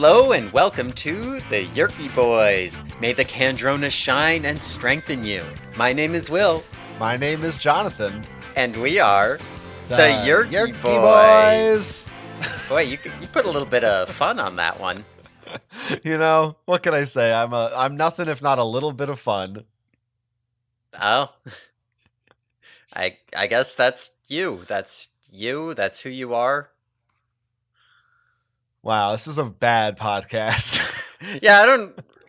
Hello and welcome to the Yerky Boys. May the Candrona shine and strengthen you. My name is Will. My name is Jonathan. And we are the Yerky Boys. Boy, you put a little bit of fun on that one. You know, what can I say? I'm nothing if not a little bit of fun. Oh. I guess that's you. That's you. That's who you are. Wow, this is a bad podcast. Yeah,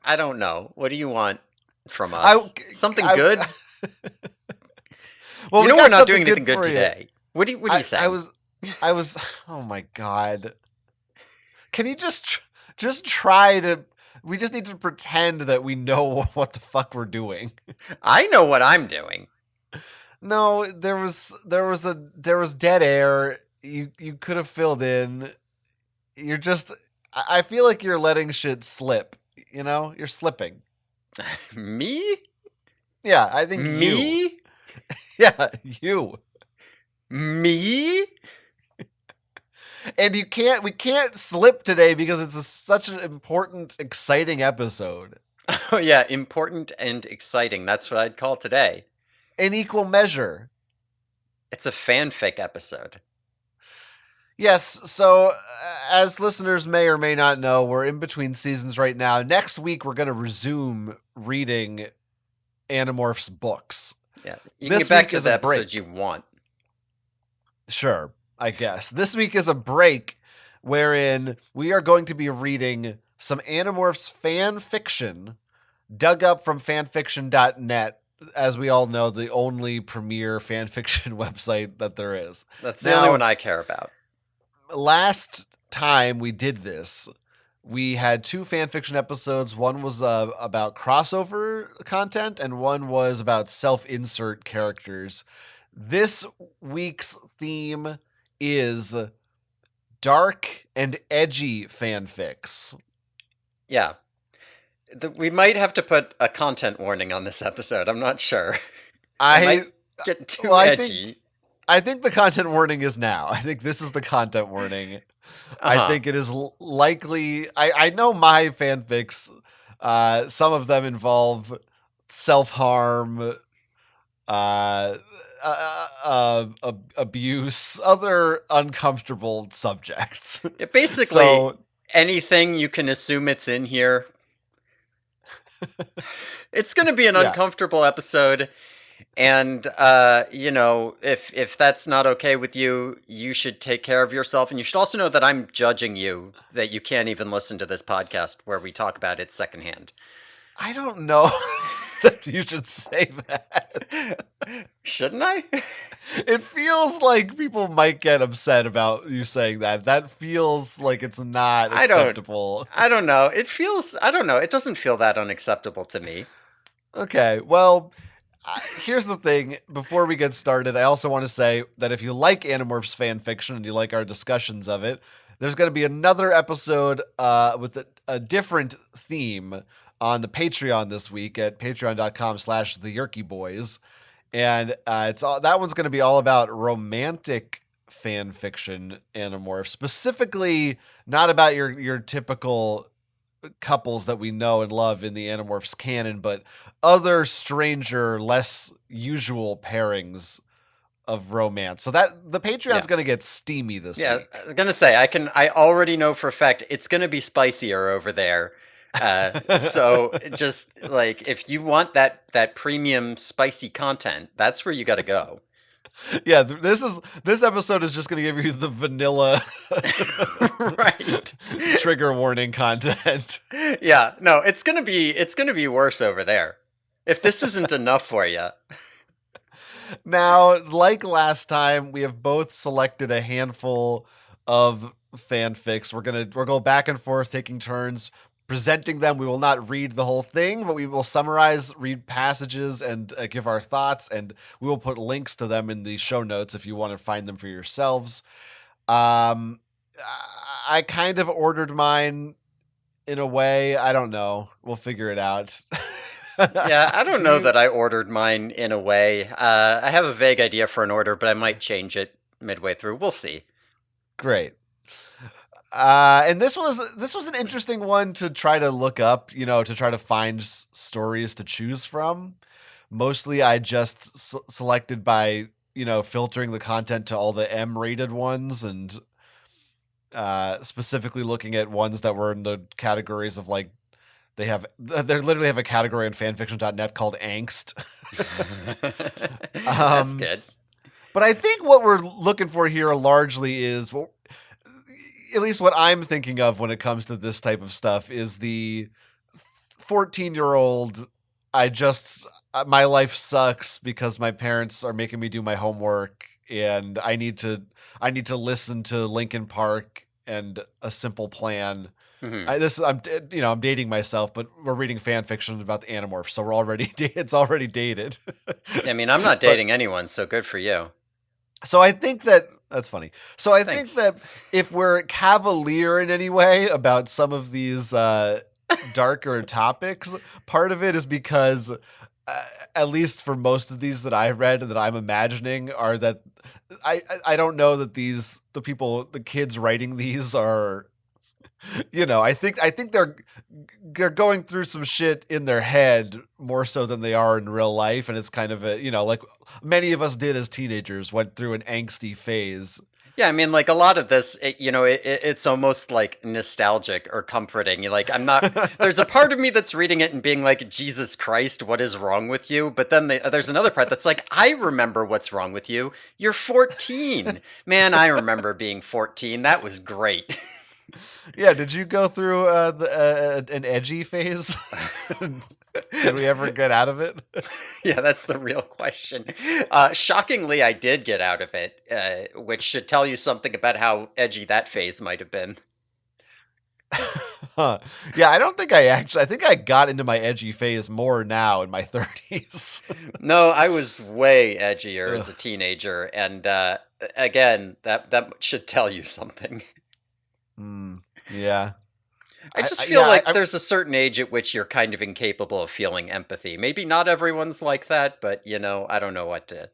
I don't know. What do you want from us? Something good? Well, we're not doing anything good today. What do you say? I was oh my god. Can you just try to we just need to pretend that we know what the fuck we're doing. I know what I'm doing. No, there was dead air. You could have filled in. I feel like you're letting shit slip, you know? You're slipping. Me? Yeah, I think Me? You. Yeah, you. Me? And we can't slip today because it's such an important, exciting episode. Oh yeah, important and exciting. That's what I'd call today. In equal measure. It's a fanfic episode. Yes, so as listeners may or may not know, we're in between seasons right now. Next week, we're going to resume reading Animorphs books. Yeah, you can get back to the episode you want. Sure, I guess. This week is a break wherein we are going to be reading some Animorphs fan fiction dug up from fanfiction.net. As we all know, the only premier fan fiction website that there is. That's the only one I care about. Last time we did this, we had two fanfiction episodes. One was about crossover content, and one was about self-insert characters. This week's theme is dark and edgy fanfics. Yeah. We might have to put a content warning on this episode. I'm not sure. I might get too edgy. I think the content warning is now. I think this is the content warning. I think it is likely. I know my fanfics, some of them involve self-harm, abuse, other uncomfortable subjects. Yeah, basically, anything you can assume it's in here. It's going to be an uncomfortable episode. And, if that's not okay with you, you should take care of yourself. And you should also know that I'm judging you, that you can't even listen to this podcast where we talk about it secondhand. I don't know that you should say that. Shouldn't I? It feels like people might get upset about you saying that. That feels like it's not acceptable. I don't know. It doesn't feel that unacceptable to me. Okay, well... here's the thing. Before we get started, I also want to say that if you like Animorphs fan fiction and you like our discussions of it, there's going to be another episode with a different theme on the Patreon this week at patreon.com/theyerkyboys. And that one's going to be all about romantic fan fiction Animorphs, specifically not about your typical couples that we know and love in the Animorphs canon, but other stranger, less usual pairings of romance. So that the Patreon's going to get steamy this week. Yeah, I was going to say, I already know for a fact it's going to be spicier over there. So just like, if you want that premium spicy content, that's where you got to go. Yeah, this episode is just going to give you the vanilla right trigger warning content. Yeah, no, it's going to be worse over there. If this isn't enough for you. Now, like last time, we have both selected a handful of fanfics. We'll go back and forth taking turns presenting them. We will not read the whole thing, but we will summarize, read passages, and give our thoughts, and we will put links to them in the show notes if you want to find them for yourselves. I kind of ordered mine in a way. I don't know. We'll figure it out. Yeah, I don't know that I ordered mine in a way. I have a vague idea for an order, but I might change it midway through. We'll see. Great. And this was an interesting one to try to look up, to try to find stories to choose from. Mostly I just selected by, filtering the content to all the M-rated ones and specifically looking at ones that were in the categories of like they literally have a category on fanfiction.net called angst. That's good. But I think what we're looking for here largely is, well, at least what I'm thinking of when it comes to this type of stuff, is the 14-year-old. My life sucks because my parents are making me do my homework, and I need to listen to Linkin Park and A Simple Plan. Mm-hmm. I'm dating myself, but we're reading fan fiction about the Animorphs, so it's already dated. I mean, I'm not dating anyone, so good for you. So I think that's funny. So I think that if we're cavalier in any way about some of these darker topics, part of it is because, at least for most of these that I read and that I'm imagining, are that I don't know that the kids writing these are, I think they're going through some shit in their head more so than they are in real life, and it's kind of like many of us did as teenagers, went through an angsty phase. Yeah, I mean, like a lot of this, it's almost like nostalgic or comforting. You're like, there's a part of me that's reading it and being like, Jesus Christ, what is wrong with you? But then there's another part that's like, I remember what's wrong with you. You're 14. Man, I remember being 14. That was great. Yeah, did you go through an edgy phase? Did we ever get out of it? Yeah, that's the real question. Shockingly, I did get out of it, which should tell you something about how edgy that phase might have been. Huh. Yeah, I think I got into my edgy phase more now in my 30s. No, I was way edgier as a teenager, and again, that should tell you something. Yeah. I just feel like there's a certain age at which you're kind of incapable of feeling empathy. Maybe not everyone's like that, but I don't know what to.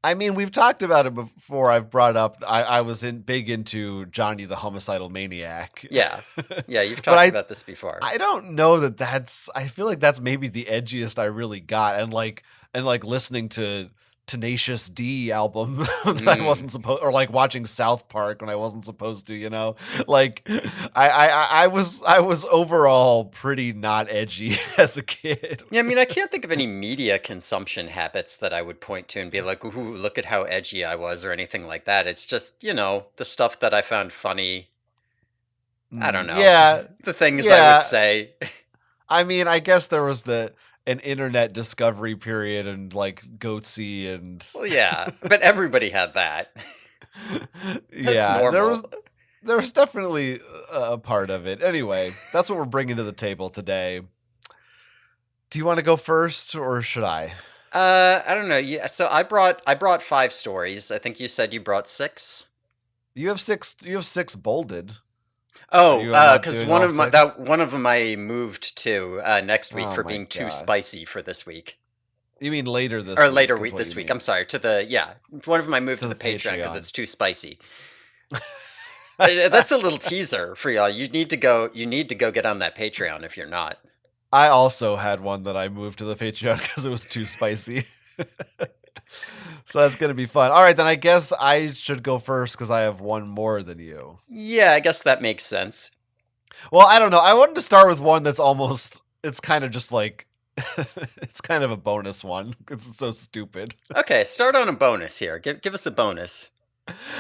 I mean, we've talked about it before. I've brought up I was big into Johnny the Homicidal Maniac. Yeah, you've talked about this before. I don't know I feel like that's maybe the edgiest I really got, and like listening to Tenacious D album that I wasn't supposed, or like watching South Park when I wasn't supposed to, like I was overall pretty not edgy as a kid. Yeah, I mean, I can't think of any media consumption habits that I would point to and be like, ooh, look at how edgy I was or anything like that. It's just, the stuff that I found funny. I don't know. Yeah. The things I would say. I mean, I guess there was an internet discovery period and like Goatsy and well, yeah, but everybody had that. Yeah, normal. there was definitely a part of it. Anyway, that's what we're bringing to the table today. Do you want to go first or should I? I don't know. Yeah, so I brought 5 stories. I think you said you brought 6. You have 6 bolded. Oh, because one of them I moved to next week for being too spicy for this week. You mean later this or week? Later week this week? I'm sorry. One of them I moved to the Patreon because it's too spicy. That's a little teaser for y'all. You need to go get on that Patreon if you're not. I also had one that I moved to the Patreon because it was too spicy. So that's going to be fun. All right, then I guess I should go first because I have one more than you. Yeah, I guess that makes sense. Well, I don't know. I wanted to start with one that's it's kind of just like, it's kind of a bonus one because it's so stupid. Okay, start on a bonus here. Give us a bonus.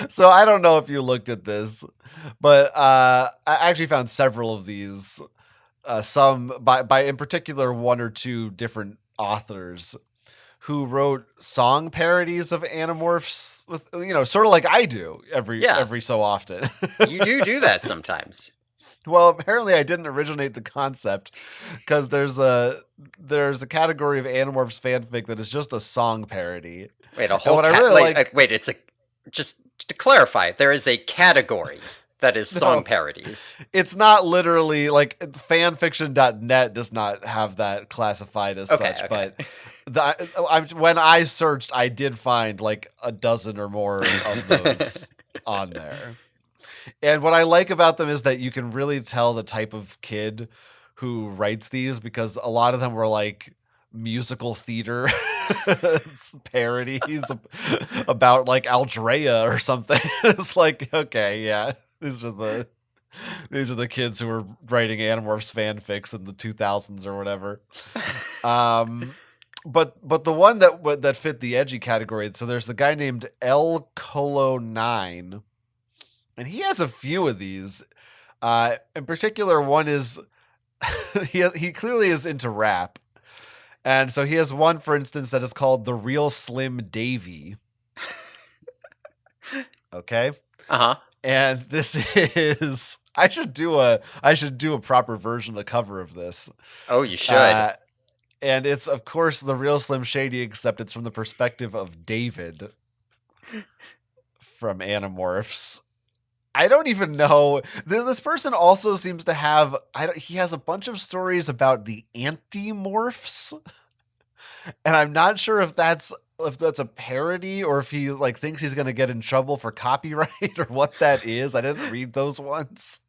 So I don't know if you looked at this, but I actually found several of these. Some by in particular 1 or 2 different authors who wrote song parodies of Animorphs with, sort of like I do every so often. You do that sometimes. Well, apparently I didn't originate the concept because there's a category of Animorphs fanfic that is just a song parody. Wait, a whole wait, just to clarify, there is a category that is song parodies. It's not literally like fanfiction.net does not have that classified as such, but when I searched, I did find like a dozen or more of those on there. And what I like about them is that you can really tell the type of kid who writes these, because a lot of them were like musical theater parodies about like Aldrea or something. It's like, okay, yeah, these are the kids who were writing Animorphs fanfics in the 2000s or whatever. But the one that fit the edgy category, so there's a guy named L Colo 9, and he has a few of these. In particular, one is he clearly is into rap. And so he has one, for instance, that is called The Real Slim Davy. Okay? Uh-huh. And this is I should do a proper version, a cover of this. Oh, you should. And it's, of course, The Real Slim Shady, except it's from the perspective of David from Animorphs. I don't even know. This person also seems to have, he has a bunch of stories about the Animorphs. And I'm not sure if that's a parody or if he like thinks he's going to get in trouble for copyright or what that is. I didn't read those ones.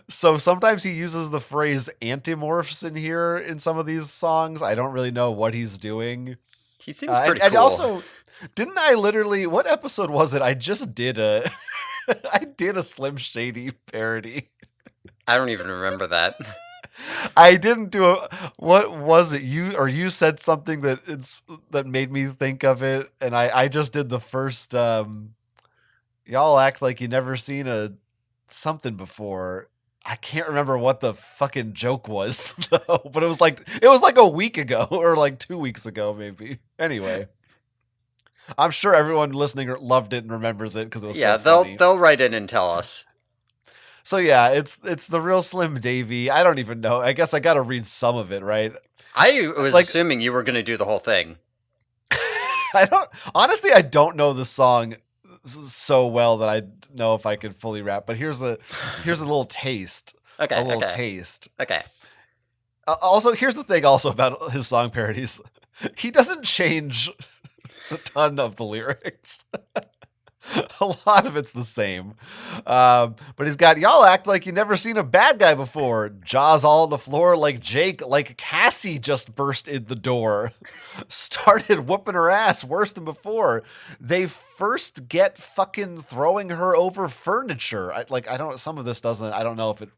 So sometimes he uses the phrase Animorphs in here in some of these songs. I don't really know what he's doing. He seems pretty cool. And also, didn't I literally, what episode was it? I just did a Slim Shady parody. I don't even remember that. I didn't do what was it? You said something that made me think of it, and I just did the first y'all act like you never seen a something before. I can't remember what the fucking joke was though, but it was like a week ago or like 2 weeks ago maybe. Anyway, I'm sure everyone listening loved it and remembers it because it was so funny. They'll write in and tell us. So yeah, it's The Real Slim Davy. I don't even know. I guess I got to read some of it, right? I was assuming you were going to do the whole thing. I don't know the song so well that I know if I could fully rap, but here's a little taste. Okay. A little taste. Okay. Also, here's the thing also about his song parodies. He doesn't change a ton of the lyrics. A lot of it's the same. But he's got, y'all act like you never seen a bad guy before. Jaws all on the floor like Jake, like Cassie just burst in the door. Started whooping her ass worse than before. They first get fucking throwing her over furniture. I don't know if it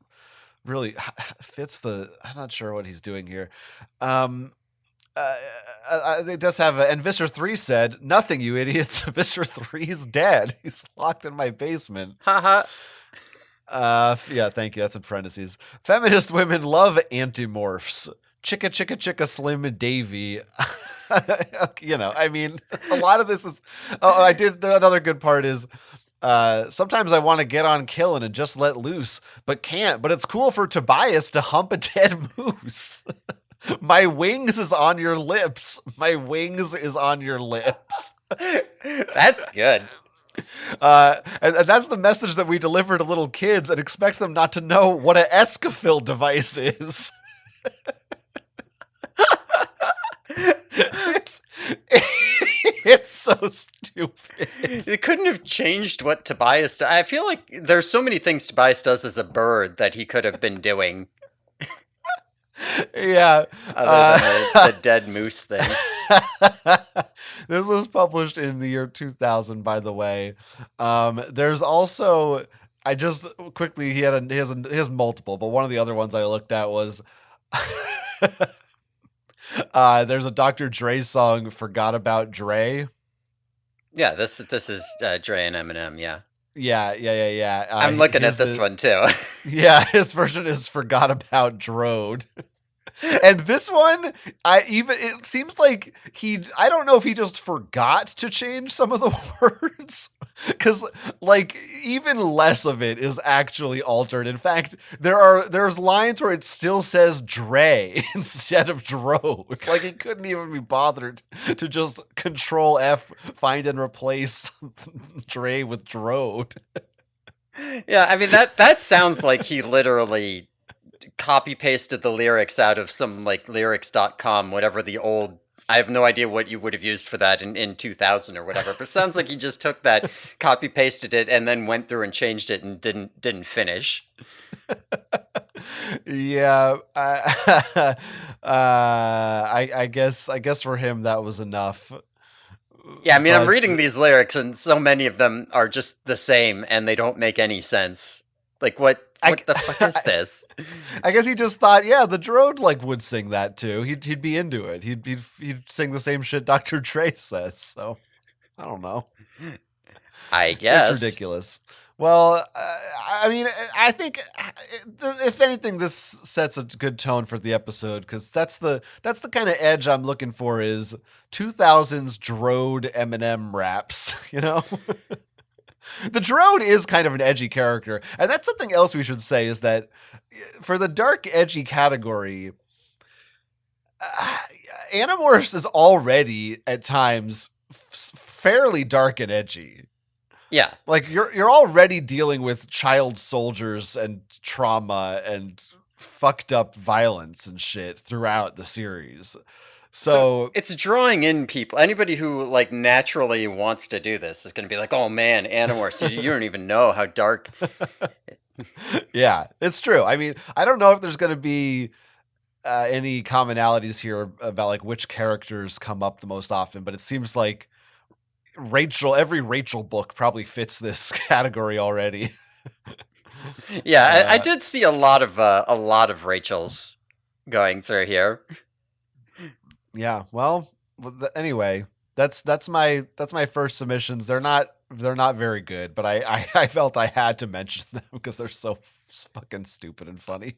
really fits I'm not sure what he's doing here. It does have and Visser 3 said, nothing, you idiots. Visser 3's dead. He's locked in my basement. Haha. Yeah, thank you. That's in parentheses. Feminist women love Animorphs. Chicka, chicka, chicka, Slim Davy. I mean, a lot of this is. Another good part is. Sometimes I want to get on killing and just let loose, but can't. But it's cool for Tobias to hump a dead moose. My wings is on your lips. My wings is on your lips. That's good. And that's the message that we deliver to little kids and expect them not to know what an escafil device is. It's so stupid. It couldn't have changed what Tobias does. I feel like there's so many things Tobias does as a bird that he could have been doing. Yeah. Other than the dead moose thing. This was published in the year 2000, by the way. There's also, I just quickly, he has multiple, but one of the other ones I looked at was, there's a Dr. Dre song, Forgot About Dre. Yeah, this is Dre and Eminem, yeah. Yeah. I'm looking at this one too. Yeah, his version is Forgot About Drode. And this one, it seems like I don't know if he just forgot to change some of the words, because like even less of it is actually altered. In fact, there's lines where it still says Dre instead of Drode. Like he couldn't even be bothered to just Control F, find and replace Dre with Drode. Yeah, I mean that sounds like he literally copy pasted the lyrics out of some like lyrics.com, whatever the old I have no idea what you would have used for that in 2000 or whatever, but it sounds like he just took that, copy pasted it, and then went through and changed it and didn't finish. Yeah, I guess for him that was enough. Yeah, I mean, I'm But reading these lyrics, and so many of them are just the same, and they don't make any sense. Like, what the fuck is this? I guess he just thought, yeah, the drone like would sing that too. He'd be into it. He'd sing the same shit Dr. Dre says. So I don't know. I guess It's ridiculous. Well, I mean, I think if anything, this sets a good tone for the episode because that's the kind of edge I'm looking for is 2000s Drode Eminem raps. You know, the Drode is kind of an edgy character, and that's something else we should say is that for the dark edgy category, Animorphs is already at times fairly dark and edgy. Yeah. Like you're already dealing with child soldiers and trauma and fucked up violence and shit throughout the series. So it's drawing in people. Anybody who like naturally wants to do this is going to be like, "Oh man, Animorphs, you don't even know how dark." Yeah, it's true. I mean, I don't know if there's going to be any commonalities here about like which characters come up the most often, but it seems like every Rachel book probably fits this category already. Yeah, I did see a lot of Rachels going through here. Yeah, well, anyway, that's my first submissions. They're not very good, but I felt I had to mention them because they're so fucking stupid and funny.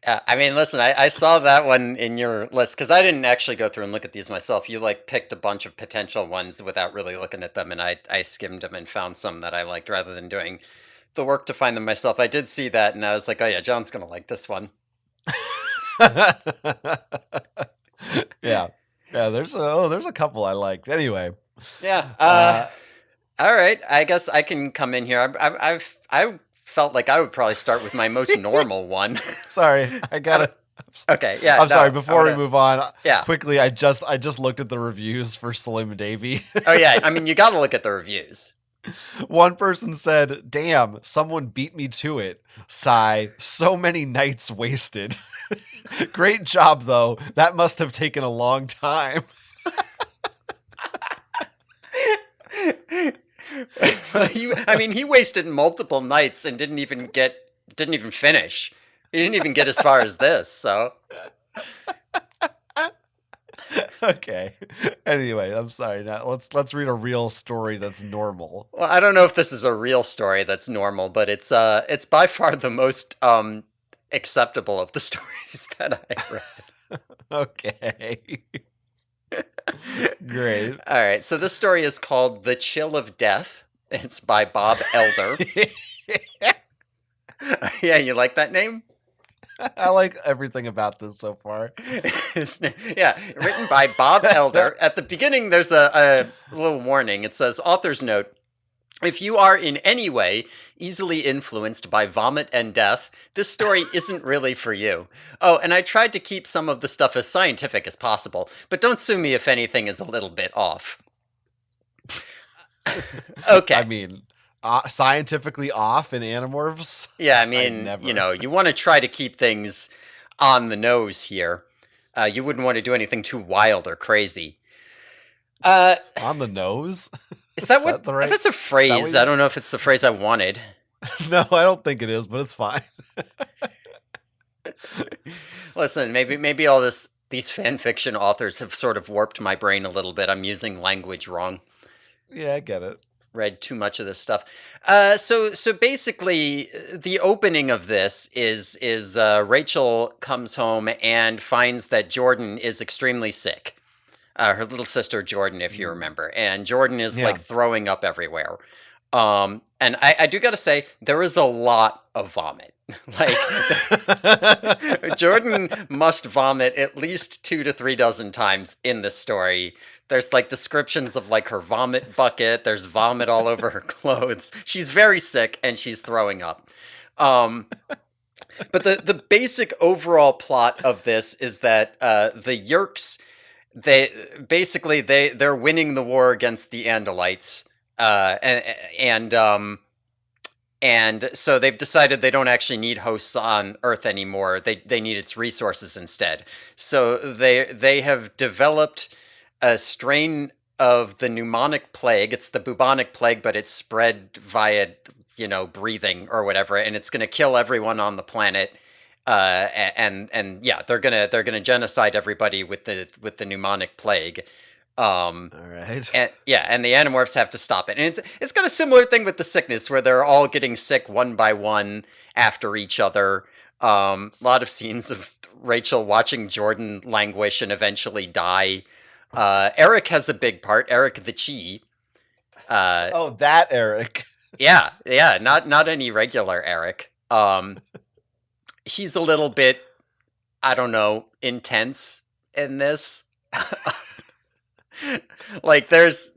I mean, listen, I saw that one in your list because I didn't actually go through and look at these myself. You like picked a bunch of potential ones without really looking at them, and I skimmed them and found some that I liked rather than doing the work to find them myself. I did see that, and I was like, oh yeah, John's gonna like this one. Yeah, there's a couple I liked. Anyway, yeah. All right, I guess I can come in here. I felt like I would probably start with my most normal one. Sorry, I gotta. Okay, yeah. I'm sorry. Before we move on, yeah, quickly, I just looked at the reviews for Slim Davy. Oh yeah, I mean you got to look at the reviews. One person said, "Damn, someone beat me to it. Sigh. So many nights wasted. Great job, though. That must have taken a long time." I mean, he wasted multiple nights and didn't even finish. He didn't even get as far as this. So, okay. Anyway, I'm sorry. Now let's read a real story that's normal. Well, I don't know if this is a real story that's normal, but it's by far the most acceptable of the stories that I read. Okay. Great. All right. So this story is called "The Chill of Death." It's by Bob Elder. Yeah, you like that name? I like everything about this so far. Yeah, written by Bob Elder. At the beginning, there's a little warning. It says, author's note, if you are in any way easily influenced by vomit and death, this story isn't really for you. Oh, and I tried to keep some of the stuff as scientific as possible, but don't sue me if anything is a little bit off. Okay. I mean, scientifically off in Animorphs? Yeah, I mean, you want to try to keep things on the nose here. You wouldn't want to do anything too wild or crazy. On the nose? Is that that's a phrase. I don't know if it's the phrase I wanted. No, I don't think it is, but it's fine. Listen, maybe all these fan fiction authors have sort of warped my brain a little bit. I'm using language wrong. Yeah, I get it. Read too much of this stuff. So basically, the opening of this is Rachel comes home and finds that Jordan is extremely sick. Her little sister Jordan, if you remember, and Jordan is like throwing up everywhere. And I do got to say, there is a lot of vomit. Like Jordan must vomit at least 2 to 3 dozen times in this story. There's like descriptions of like her vomit bucket. There's vomit all over her clothes. She's very sick and she's throwing up. But the basic overall plot of this is that the Yerks, they basically they're winning the war against the Andalites, and and so they've decided they don't actually need hosts on Earth anymore. They need its resources instead. So they have developed a strain of the pneumonic plague. It's the bubonic plague, but it's spread via breathing or whatever, and it's going to kill everyone on the planet. And yeah, they're gonna genocide everybody with the pneumonic plague. All right. And yeah, and the Animorphs have to stop it. And it's got a similar thing with the sickness where they're all getting sick one by one after each other. A lot of scenes of Rachel watching Jordan languish and eventually die. Eric has a big part. Eric the Chi. Oh, that Eric. Yeah, not any regular Eric. He's a little bit, I don't know, intense in this. Like there's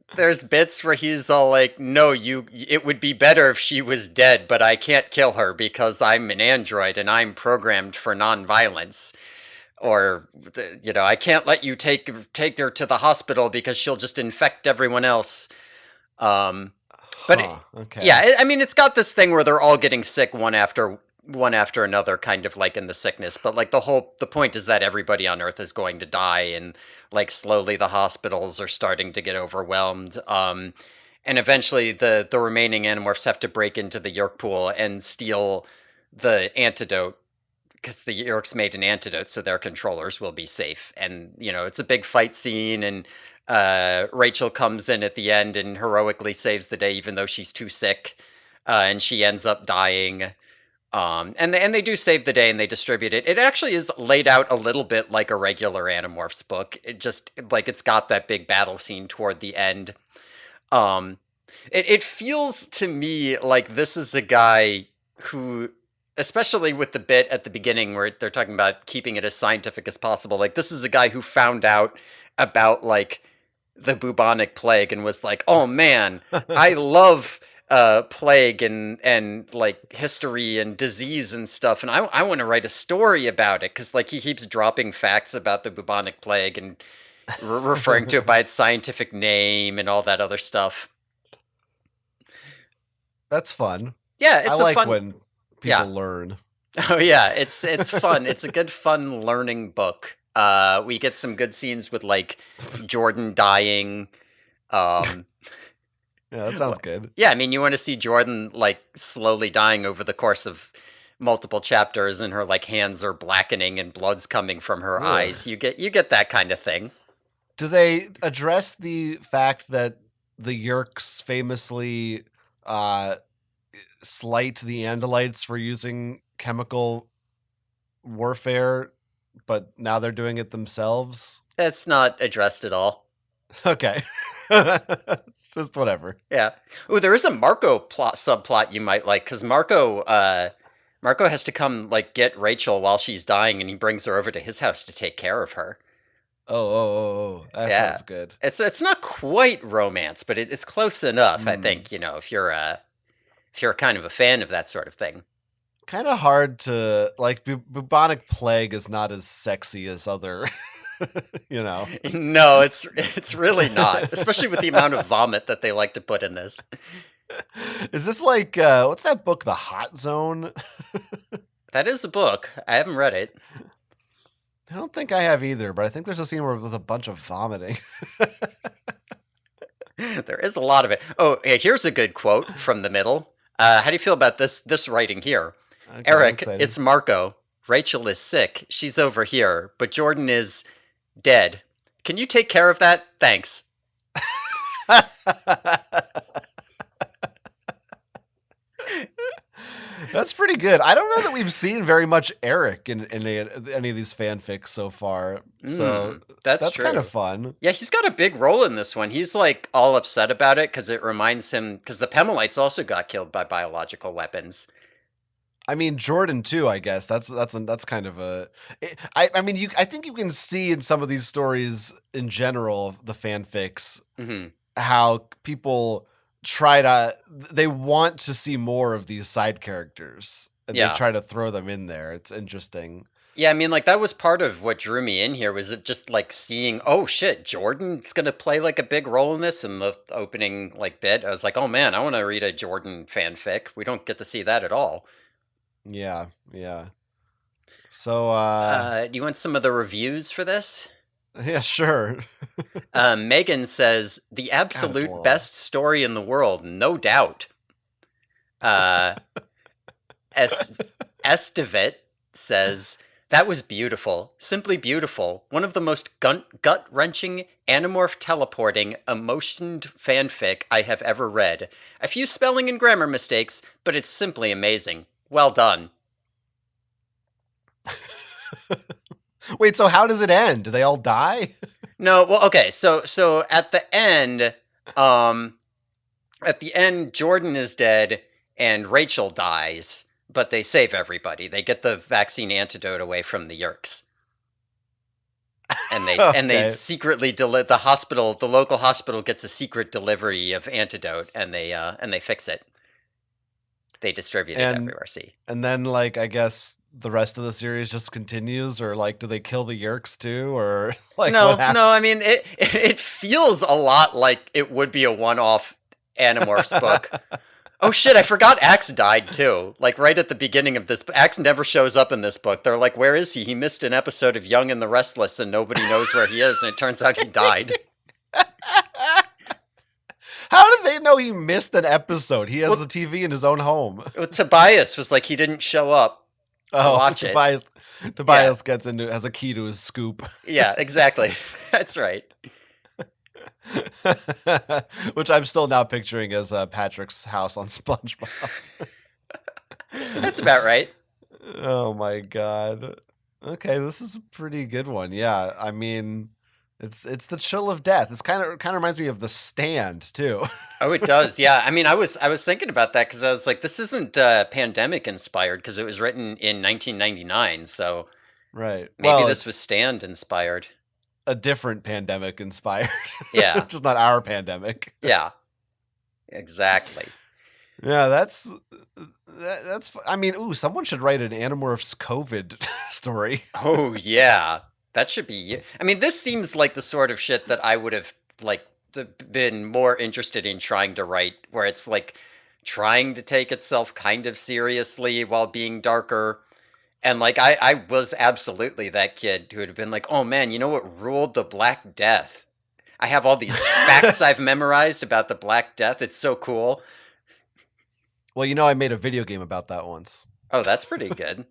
bits where he's all like, no, it would be better if she was dead, but I can't kill her because I'm an android and I'm programmed for nonviolence. Or I can't let you take her to the hospital because she'll just infect everyone else. But okay. Yeah, I mean, it's got this thing where they're all getting sick one after another, kind of like in the sickness. But like the point is that everybody on Earth is going to die, and like slowly the hospitals are starting to get overwhelmed. And eventually the remaining Animorphs have to break into the York pool and steal the antidote, because the Yorks made an antidote so their controllers will be safe. And it's a big fight scene, and Rachel comes in at the end and heroically saves the day, even though she's too sick, and she ends up dying. And they do save the day and they distribute it. It actually is laid out a little bit like a regular Animorphs book. It just like it's got that big battle scene toward the end. It feels to me like this is a guy who, especially with the bit at the beginning where they're talking about keeping it as scientific as possible, like this is a guy who found out about like the bubonic plague and was like, oh man, I love plague and like history and disease and stuff, and I want to write a story about it, because like he keeps dropping facts about the bubonic plague and referring to it by its scientific name and all that other stuff. That's fun. Yeah, it's I like fun... when people learn. Oh yeah, it's fun. It's a good fun learning book. We get some good scenes with like Jordan dying. Yeah, that sounds good. Yeah, I mean, you want to see Jordan like slowly dying over the course of multiple chapters, and her like hands are blackening and blood's coming from her eyes. You get that kind of thing. Do they address the fact that the Yerks famously slight the Andalites for using chemical warfare, but now they're doing it themselves? That's not addressed at all. Okay. It's just whatever. Yeah. Oh, there is a Marco subplot you might like, because Marco has to come like get Rachel while she's dying, and he brings her over to his house to take care of her. Oh, that sounds good. It's not quite romance, but it's close enough. I think if you're kind of a fan of that sort of thing. Kind of hard to like. Bubonic plague is not as sexy as other. No, it's really not, especially with the amount of vomit that they like to put in this. Is this like what's that book, The Hot Zone? That is a book. I haven't read it. I don't think I have either, but I think there's a scene with a bunch of vomiting. There is a lot of it. Oh, here's a good quote from the middle. How do you feel about this writing here? Okay, Eric, it's Marco. Rachel is sick. She's over here, but Jordan is dead. Can you take care of that? Thanks. That's pretty good. I don't know that we've seen very much Eric in any of these fanfics so far. So that's kind of fun. Yeah, he's got a big role in this one. He's like all upset about it because it reminds him, because the Pemalites also got killed by biological weapons. I mean, Jordan too, I guess. That's kind of a... I mean, I think you can see in some of these stories in general, the fanfics, how people they want to see more of these side characters, and they try to throw them in there. It's interesting. Yeah, I mean, like, that was part of what drew me in here, was it just, like, seeing, oh, shit, Jordan's gonna play, like, a big role in this in the opening, like, bit. I was like, oh, man, I want to read a Jordan fanfic. We don't get to see that at all. Yeah, yeah. So, Do you want some of the reviews for this? yeah, sure. Megan says, the God, it's absolute long. best story in the world, no doubt. Uh, Estevet says, that was beautiful, simply beautiful. One of the most gut-wrenching, animorph teleporting, emotioned fanfic I have ever read. A few spelling and grammar mistakes, but it's simply amazing. Well done. Wait, so how does it end? Do they all die? No, well, okay, so at the end, Jordan is dead and Rachel dies, but they save everybody. They get the vaccine antidote away from the Yerks. And they Okay. secretly the local hospital gets a secret delivery of antidote, and they fix it. They distribute it everywhere. See, And then, like, I guess the rest of the series just continues, or like, do they kill the Yerks too, or like, what no, happens? I mean, it feels a lot like it would be a one-off Animorphs book. Oh shit, I forgot Axe died too. Like right at the beginning of this, Axe never shows up in this book. They're like, where is he? He missed an episode of Young and the Restless and nobody knows where he is, and it turns out he died. How did they know he missed an episode? He has the TV in his own home. Well, Tobias was like, he didn't show up to watch Tobias, it. Tobias has a key to his scoop. Yeah, exactly. That's right. Which I'm still now picturing as Patrick's house on SpongeBob. That's about right. Oh my god. Okay, this is a pretty good one. Yeah, I mean, it's the chill of death. It's kind of reminds me of The Stand too. Oh, it does. Yeah. I mean, I was thinking about that because I was like, this isn't pandemic inspired because it was written in 1999. So Right. maybe Well, this was it's Stand inspired. a different pandemic inspired. Yeah. Which is not our pandemic. Yeah. Exactly. Yeah, that's. I mean, ooh, someone should write an Animorphs COVID story. Oh yeah, that should be. I mean, this seems like the sort of shit that I would have like been more interested in trying to write, where it's like trying to take itself kind of seriously while being darker. And like I was absolutely that kid who would have been like, oh man, you know what ruled the Black Death? I have all these facts I've memorized about the Black Death. It's so cool. Well, you know, I made a video game about that once. Oh, that's pretty good.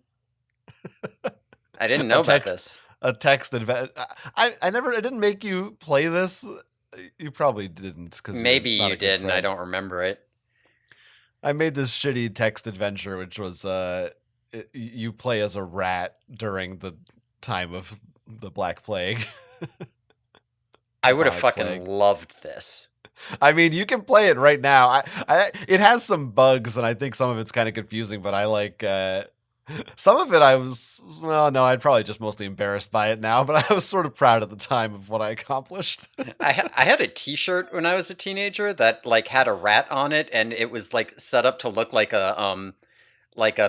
I didn't know about this. A text adventure. I didn't make you play this. You probably didn't, because Maybe you did, and I don't remember it. I made this shitty text adventure, which was you play as a rat during the time of the Black Plague. I would have fucking loved this. I mean, you can play it right now. It has some bugs, and I think some of it's kind of confusing, but I like some of it. I'd probably just mostly embarrassed by it now, but I was sort of proud at the time of what I accomplished. I had a T-shirt when I was a teenager that like had a rat on it, and it was like set up to look like a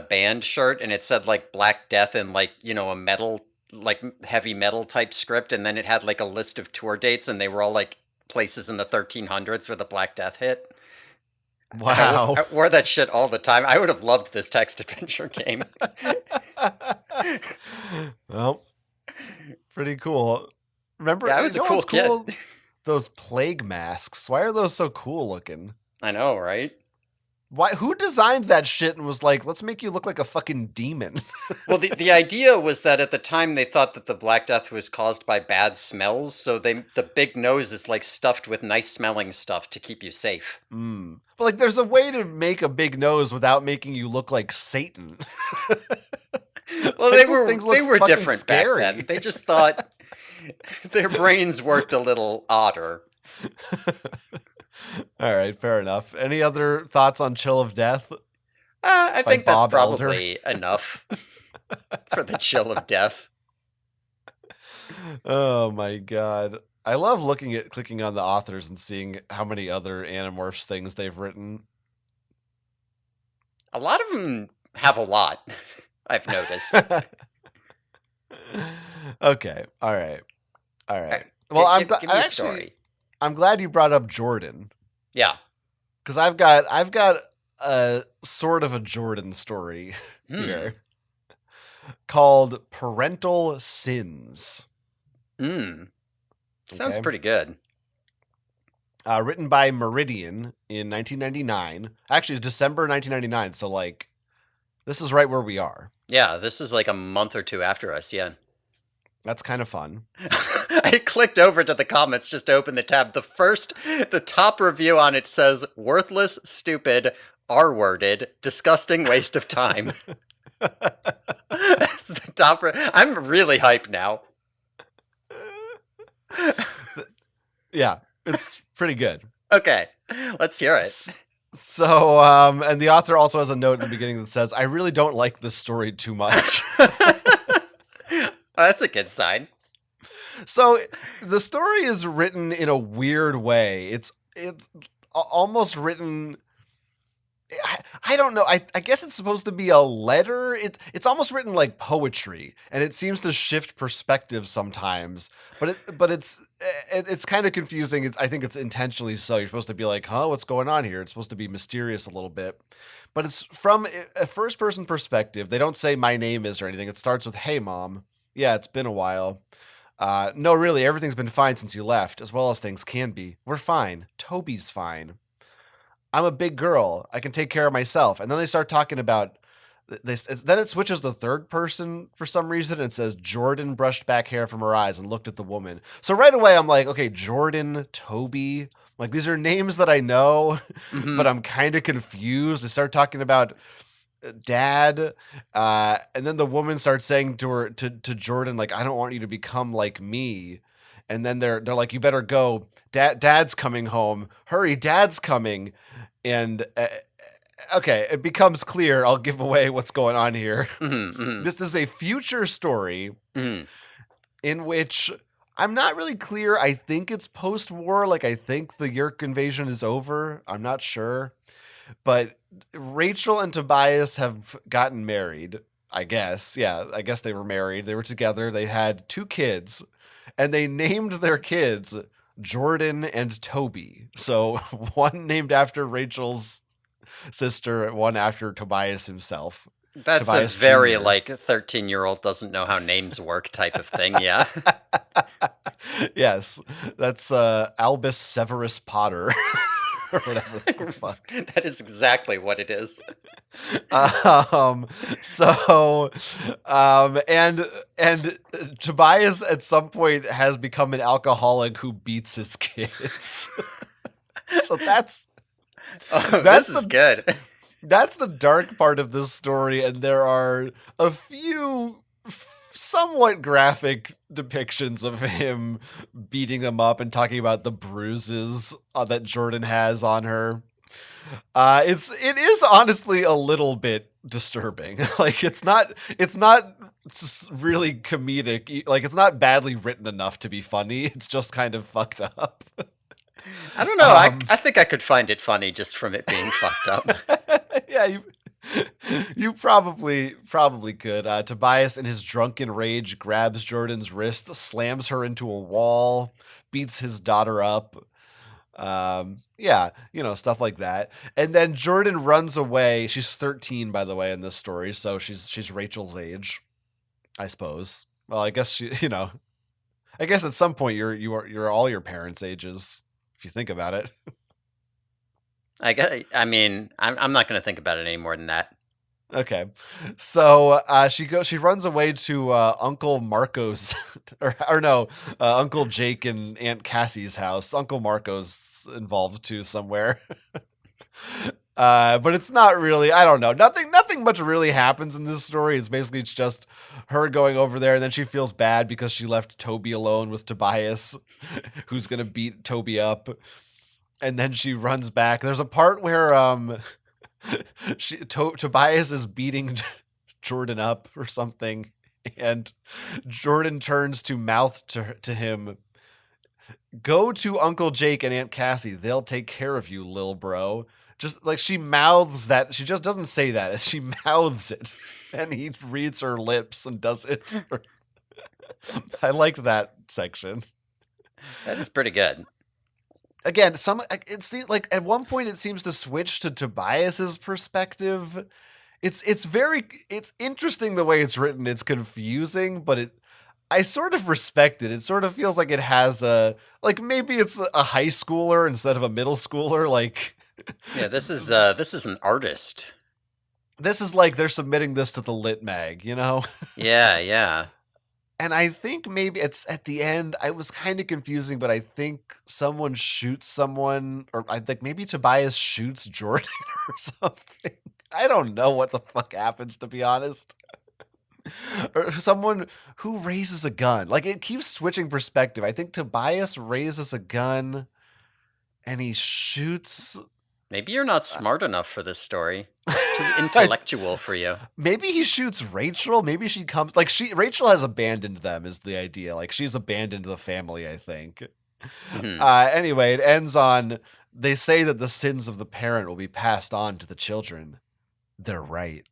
band shirt, and it said like Black Death in like, you know, a metal, like heavy metal type script, and then it had like a list of tour dates, and they were all like places in the 1300s where the Black Death hit. Wow. I wore that shit all the time. I would have loved this text adventure game. Well, pretty cool. Remember, yeah, I was a cool kid. Those plague masks. Why are those so cool looking? I know, right? Why? Who designed that shit and was like, let's make you look like a fucking demon? Well, the idea was that at the time they thought that the Black Death was caused by bad smells, so the big nose is like stuffed with nice smelling stuff to keep you safe. But like, there's a way to make a big nose without making you look like Satan. Well, like, they were different scary. back then. They just thought their brains worked a little odder. All right, fair enough. Any other thoughts on Chill of Death? I think that's probably enough for the Chill of Death. Oh my god. I love clicking on the authors and seeing how many other Animorphs things they've written. A lot of them have a lot, I've noticed. Okay. All right. All All right. right, Well, give me a story. I'm glad you brought up Jordan Yeah. because I've got a sort of a Jordan story Hmm. here called Parental Sins. Hmm. Sounds Okay. pretty good. Written by Meridian in 1999. Actually, it's December 1999. So, like, this is right where we are. Yeah, this is like a month or two after us. Yeah. That's kind of fun. I clicked over to the comments just to open the tab. The top review on it says worthless, stupid, R-worded, disgusting waste of time. That's the top. I'm really hyped now. Yeah, it's pretty good. Okay, let's hear it. So, and the author also has a note at the beginning that says, I really don't like this story too much. Well, that's a good sign. So, the story is written in a weird way. It's almost written. I don't know. I guess it's supposed to be a letter. It's almost written like poetry, and it seems to shift perspective sometimes. But it's kind of confusing. I think it's intentionally so. You're supposed to be like, huh, what's going on here? It's supposed to be mysterious a little bit, but it's from a first person perspective. They don't say my name is or anything. It starts with, hey mom, yeah, it's been a while. No, really, everything's been fine since you left, as well as things can be. We're fine. Toby's fine. I'm a big girl. I can take care of myself. And then they start talking about then it switches to third person for some reason and says Jordan brushed back hair from her eyes and looked at the woman. So right away I'm like, okay, Jordan, Toby, like these are names that I know, but I'm kind of confused. They start talking about dad, and then the woman starts saying to Jordan, like, I don't want you to become like me. And then they're like, you better go. Dad's coming home. Hurry, dad's coming. And okay, it becomes clear. I'll give away what's going on here. This is a future story in which I'm not really clear. I think it's post-war. Like, I think the Yerk invasion is over. I'm not sure. But Rachel and Tobias have gotten married, I guess. Yeah, I guess they were married. They were together. They had 2 kids. And they named their kids Jordan and Toby. So one named after Rachel's sister, and one after Tobias himself. That's Tobias a very Jr. like 13-year-old doesn't know how names work type of thing. Yeah. Yes, that's Albus Severus Potter. Or whatever the fuck. That is exactly what it is. And Tobias at some point has become an alcoholic who beats his kids. So that's this is good. That's the dark part of this story, and there are a few somewhat graphic depictions of him beating them up and talking about the bruises that Jordan has on her. It is honestly a little bit disturbing. Like it's not just really comedic. Like it's not badly written enough to be funny. It's just kind of fucked up. I don't know. I think I could find it funny just from it being fucked up. Yeah, you probably could. Tobias, in his drunken rage, grabs Jordan's wrist, slams her into a wall, beats his daughter up. Yeah, stuff like that. And then Jordan runs away. She's 13, by the way, in this story, so she's Rachel's age, I suppose. Well, I guess I guess at some point you're all your parents' ages, if you think about it. I mean, I'm not going to think about it any more than that. Okay, so she runs away to Uncle Marco's, or no, Uncle Jake and Aunt Cassie's house. Uncle Marco's involved too somewhere, but it's not really. I don't know. Nothing much really happens in this story. It's just her going over there, and then she feels bad because she left Toby alone with Tobias, who's gonna beat Toby up, and then she runs back. There's a part where Tobias is beating Jordan up or something, and Jordan turns to mouth to him, "Go to Uncle Jake and Aunt Cassie. They'll take care of you, lil bro." Just like she mouths that. She just doesn't say that. She mouths it, and he reads her lips and does it. I liked that section. That is pretty good. Again, it seems like at one point it seems to switch to Tobias's perspective. It's interesting the way it's written. It's confusing, but I sort of respect it. It sort of feels like it has maybe it's a high schooler instead of a middle schooler. Like, yeah, this is an artist. This is like they're submitting this to the Lit Mag, you know? Yeah. And I think maybe it's at the end. I was kind of confusing, but I think someone shoots someone, or I think maybe Tobias shoots Jordan or something. I don't know what the fuck happens, to be honest. Or someone who raises a gun. Like, it keeps switching perspective. I think Tobias raises a gun and he shoots. Maybe you're not smart enough for this story. It's too intellectual for you. Maybe he shoots Rachel. Maybe she comes. Like, Rachel has abandoned them, is the idea. Like, she's abandoned the family, I think. Mm-hmm. Anyway, it ends on, they say that the sins of the parent will be passed on to the children. They're right.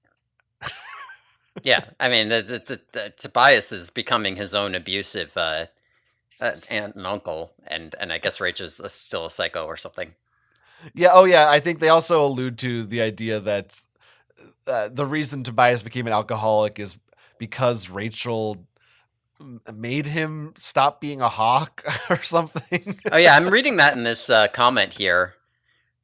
Yeah, I mean, the Tobias is becoming his own abusive aunt and uncle, and I guess Rachel's still a psycho or something. Yeah, oh yeah, I think they also allude to the idea that the reason Tobias became an alcoholic is because Rachel made him stop being a hawk or something. Oh yeah, I'm reading that in this comment here.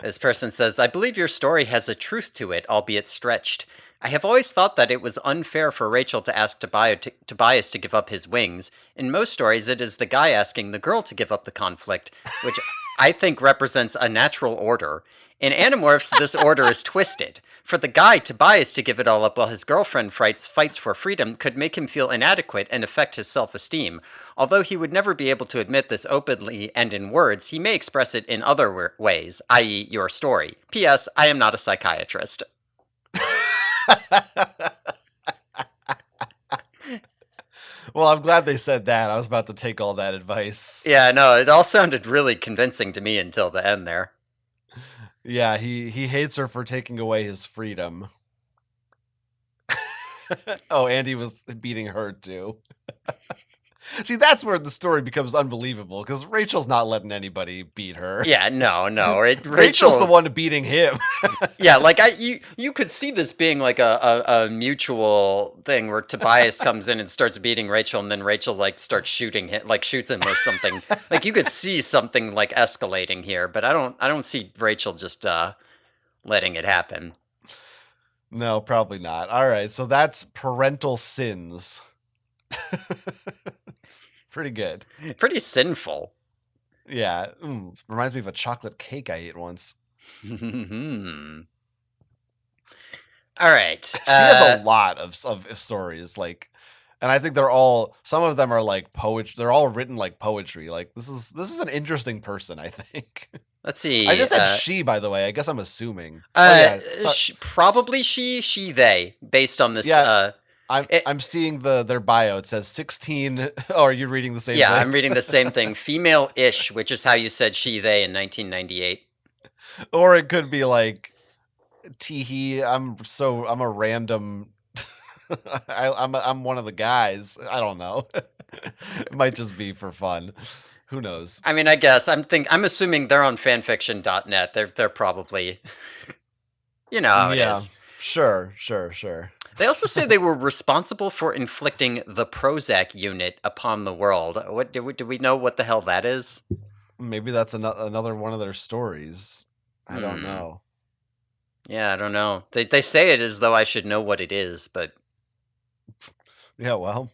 This person says, I believe your story has a truth to it, albeit stretched. I have always thought that it was unfair for Rachel to ask Tobias to give up his wings. In most stories, it is the guy asking the girl to give up the conflict, which I think represents a natural order. In Animorphs, this order is twisted. For the guy, Tobias, to give it all up while his girlfriend fights for freedom could make him feel inadequate and affect his self-esteem. Although he would never be able to admit this openly and in words, he may express it in other ways, i.e. your story. P.S. I am not a psychiatrist. Well, I'm glad they said that. I was about to take all that advice. Yeah, no, it all sounded really convincing to me until the end there. Yeah, he hates her for taking away his freedom. Oh, and he was beating her too. See, that's where the story becomes unbelievable, because Rachel's not letting anybody beat her. Yeah, no. Rachel's the one beating him. Yeah, like you could see this being like a mutual thing where Tobias comes in and starts beating Rachel, and then Rachel like starts shooting him, like shoots him or something. Like you could see something like escalating here, but I don't see Rachel just letting it happen. No, probably not. All right, so that's parental sins. Pretty good. Pretty sinful. Yeah. Reminds me of a chocolate cake I ate once. All right. She has a lot of stories, like, and I think some of them are like poetry. They're all written like poetry. Like, this is an interesting person, I think. Let's see. I just said she, by the way. I guess I'm assuming. Probably she, they, based on this. Yeah. I'm seeing their bio. It says 16. Oh, are you reading the same thing? Yeah, I'm reading the same thing. Female-ish, which is how you said she, they in 1998. Or it could be like teehee. I'm a random. I'm one of the guys. I don't know. It might just be for fun. Who knows? I mean, I guess I'm assuming they're on fanfiction.net. They're probably, you know how it is. Sure. They also say they were responsible for inflicting the Prozac unit upon the world. What do we know what the hell that is? Maybe that's another one of their stories. I don't know. Yeah, I don't know. They say it as though I should know what it is, but yeah, well,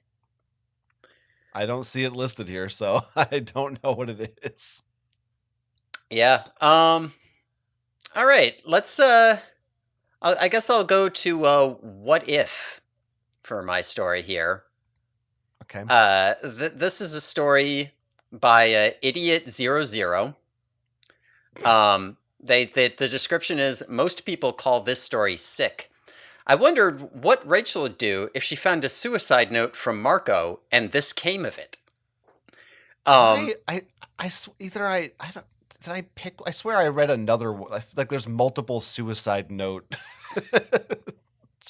I don't see it listed here, so I don't know what it is. Yeah. All right. Let's I guess I'll go to what if for my story here. Okay. This is a story by Idiot00. The description is, most people call this story sick. I wondered what Rachel would do if she found a suicide note from Marco and this came of it. I swear I read another one. Like, there's multiple suicide note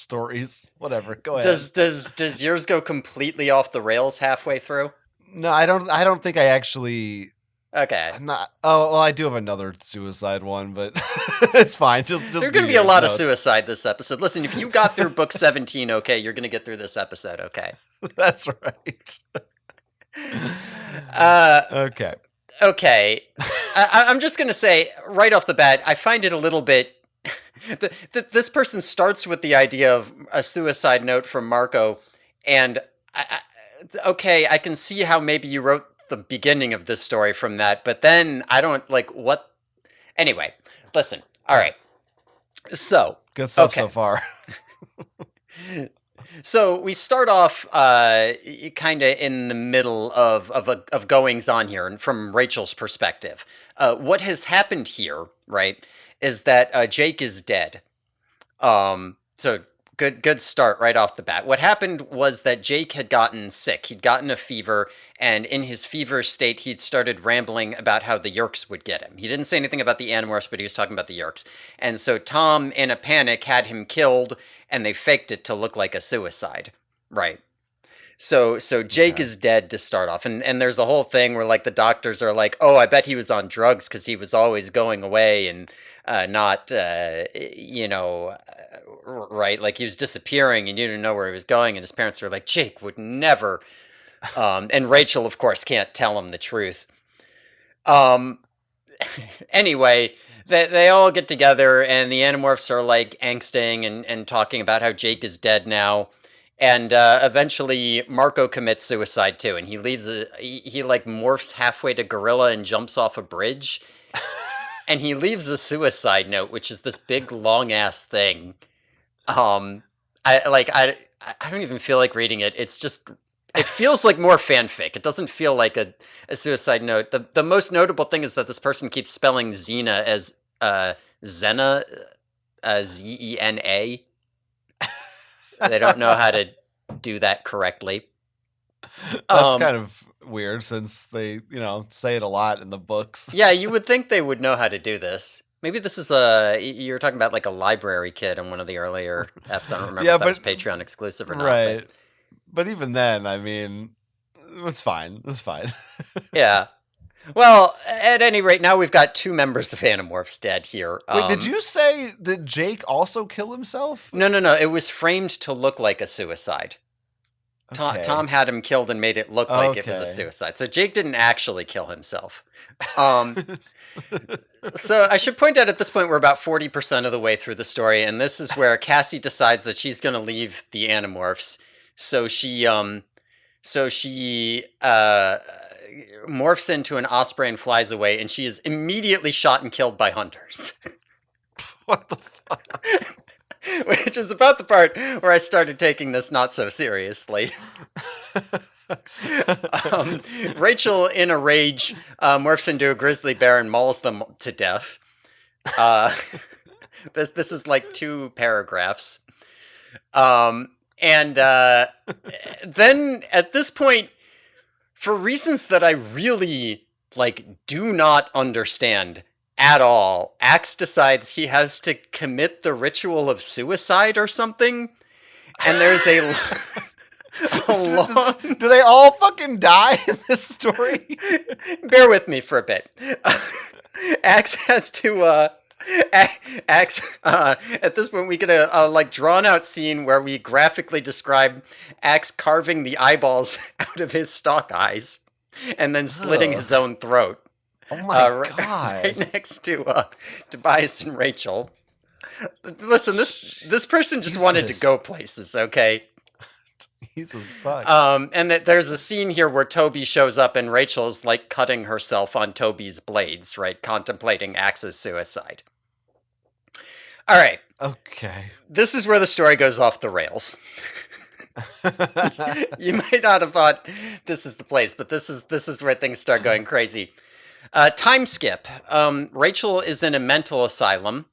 stories. Whatever. Go ahead. Does yours go completely off the rails halfway through? No, I don't. I don't think I actually. Okay. I'm not. Oh, well, I do have another suicide one, but it's fine. Just There's do going to be a yours. lot No, of suicide this episode. Listen, if you got through book 17, okay, you're going to get through this episode, okay? That's right. Okay. Okay. I'm just going to say right off the bat, I find it a little bit. This person starts with the idea of a suicide note from Marco, and okay, I can see how maybe you wrote the beginning of this story from that, but then I don't like what. Anyway, listen. All right. So Good stuff so far. So we start off kind of in the middle of goings on here, and from Rachel's perspective, what has happened here, right, is that Jake is dead. So good start right off the bat. What happened was that Jake had gotten sick. He'd gotten a fever, and in his feverish state, he'd started rambling about how the Yerks would get him. He didn't say anything about the Animorphs, but he was talking about the Yerks. And so Tom, in a panic, had him killed, and they faked it to look like a suicide. Right. So Jake is dead to start off, and there's a whole thing where like the doctors are like, oh, I bet he was on drugs because he was always going away and not right, like he was disappearing and you didn't know where he was going, and his parents are like, Jake would never. And Rachel, of course, can't tell him the truth. Anyway, they all get together, and the Animorphs are like angsting and talking about how Jake is dead now. And eventually, Marco commits suicide too, and he leaves. He like morphs halfway to gorilla and jumps off a bridge, and he leaves a suicide note, which is this big long ass thing. I don't even feel like reading it. It's just. It feels like more fanfic. It doesn't feel like a suicide note. The most notable thing is that this person keeps spelling Xena as Zena, Zena. They don't know how to do that correctly. That's kind of weird since they, say it a lot in the books. Yeah, you would think they would know how to do this. Maybe this is you were talking about like a library kid in one of the earlier episodes. I don't remember if that was Patreon exclusive or not. Right. But even then, I mean, it's fine. It's fine. Yeah. Well, at any rate, now we've got two members of Animorphs dead here. Wait, did you say that Jake also kill himself? No. It was framed to look like a suicide. Okay. Tom had him killed and made it look like it was a suicide. So Jake didn't actually kill himself. So I should point out at this point we're about 40% of the way through the story, and this is where Cassie decides that she's going to leave the Animorphs. So she morphs into an osprey and flies away, and she is immediately shot and killed by hunters. What the fuck? Which is about the part where I started taking this not so seriously. Rachel, in a rage, morphs into a grizzly bear and mauls them to death. This is like 2 paragraphs. And then at this point, for reasons that I really do not understand at all, Axe decides he has to commit the ritual of suicide or something. And there's a long... Do they all fucking die in this story? Bear with me for a bit. Axe has to... Axe, at this point we get a drawn out scene where we graphically describe Axe carving the eyeballs out of his stalk eyes and then slitting his own throat. Oh my god! Right next to Tobias and Rachel. Listen, this person just wanted to go places, okay? Jesus fuck. And that there's a scene here where Toby shows up and Rachel's cutting herself on Toby's blades, right? Contemplating Axe's suicide. All right. Okay. This is where the story goes off the rails. You might not have thought this is the place, but this is where things start going crazy. Time skip. Rachel is in a mental asylum.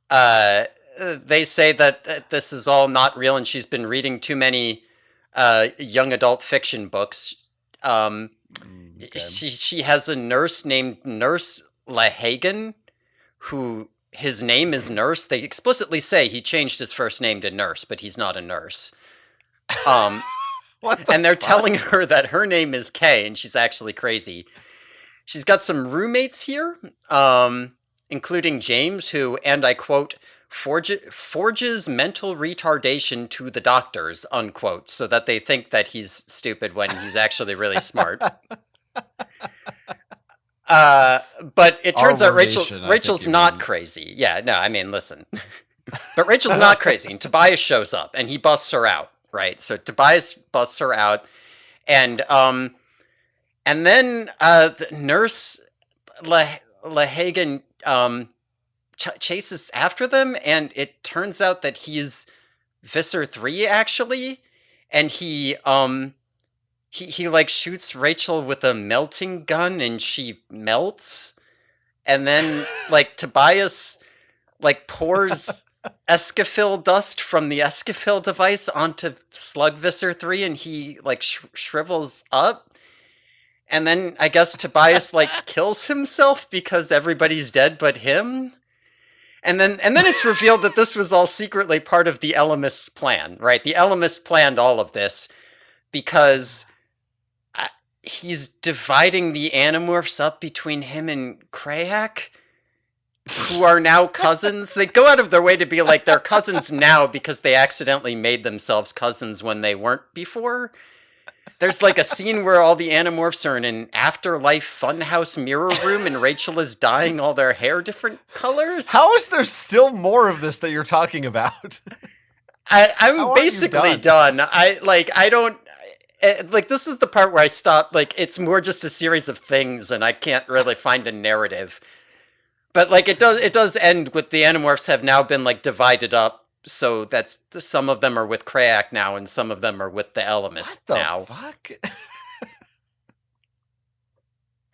They say that this is all not real and she's been reading too many young adult fiction books. She has a nurse named Nurse LaHagen who his name is Nurse. They explicitly say he changed his first name to Nurse, but he's not a nurse. And they're telling her that her name is Kay, and she's actually crazy. She's got some roommates here, including James, who, and I quote, forges mental retardation to the doctors, unquote, so that they think that he's stupid when he's actually really smart. But it turns out Rachel's not crazy. Yeah, no, I mean, listen. But Rachel's not crazy, and Tobias shows up, and he busts her out, right? So Tobias busts her out, and then the nurse LeHagen chases after them, and it turns out that he's Visser 3, actually, and he like shoots Rachel with a melting gun, and she melts, and then like Tobias like pours Escafil dust from the Escafil device onto Slug Visser 3, and he like shrivels up. And then I guess Tobias like kills himself because everybody's dead but him. And then it's revealed that this was all secretly part of the Ellimist plan, right? The Ellimist planned all of this because he's dividing the Animorphs up between him and Krayak, who are now cousins. They go out of their way to be like they're cousins now because they accidentally made themselves cousins when they weren't before. There's like a scene where all the Animorphs are in an afterlife funhouse mirror room and Rachel is dyeing all their hair different colors. How is there still more of this that you're talking about? I'm basically done. This is the part where I stop. Like, it's more just a series of things and I can't really find a narrative. But like it does end with the Animorphs have now been like divided up, so that's some of them are with Krayak now, and some of them are with the Ellimist now. What the fuck?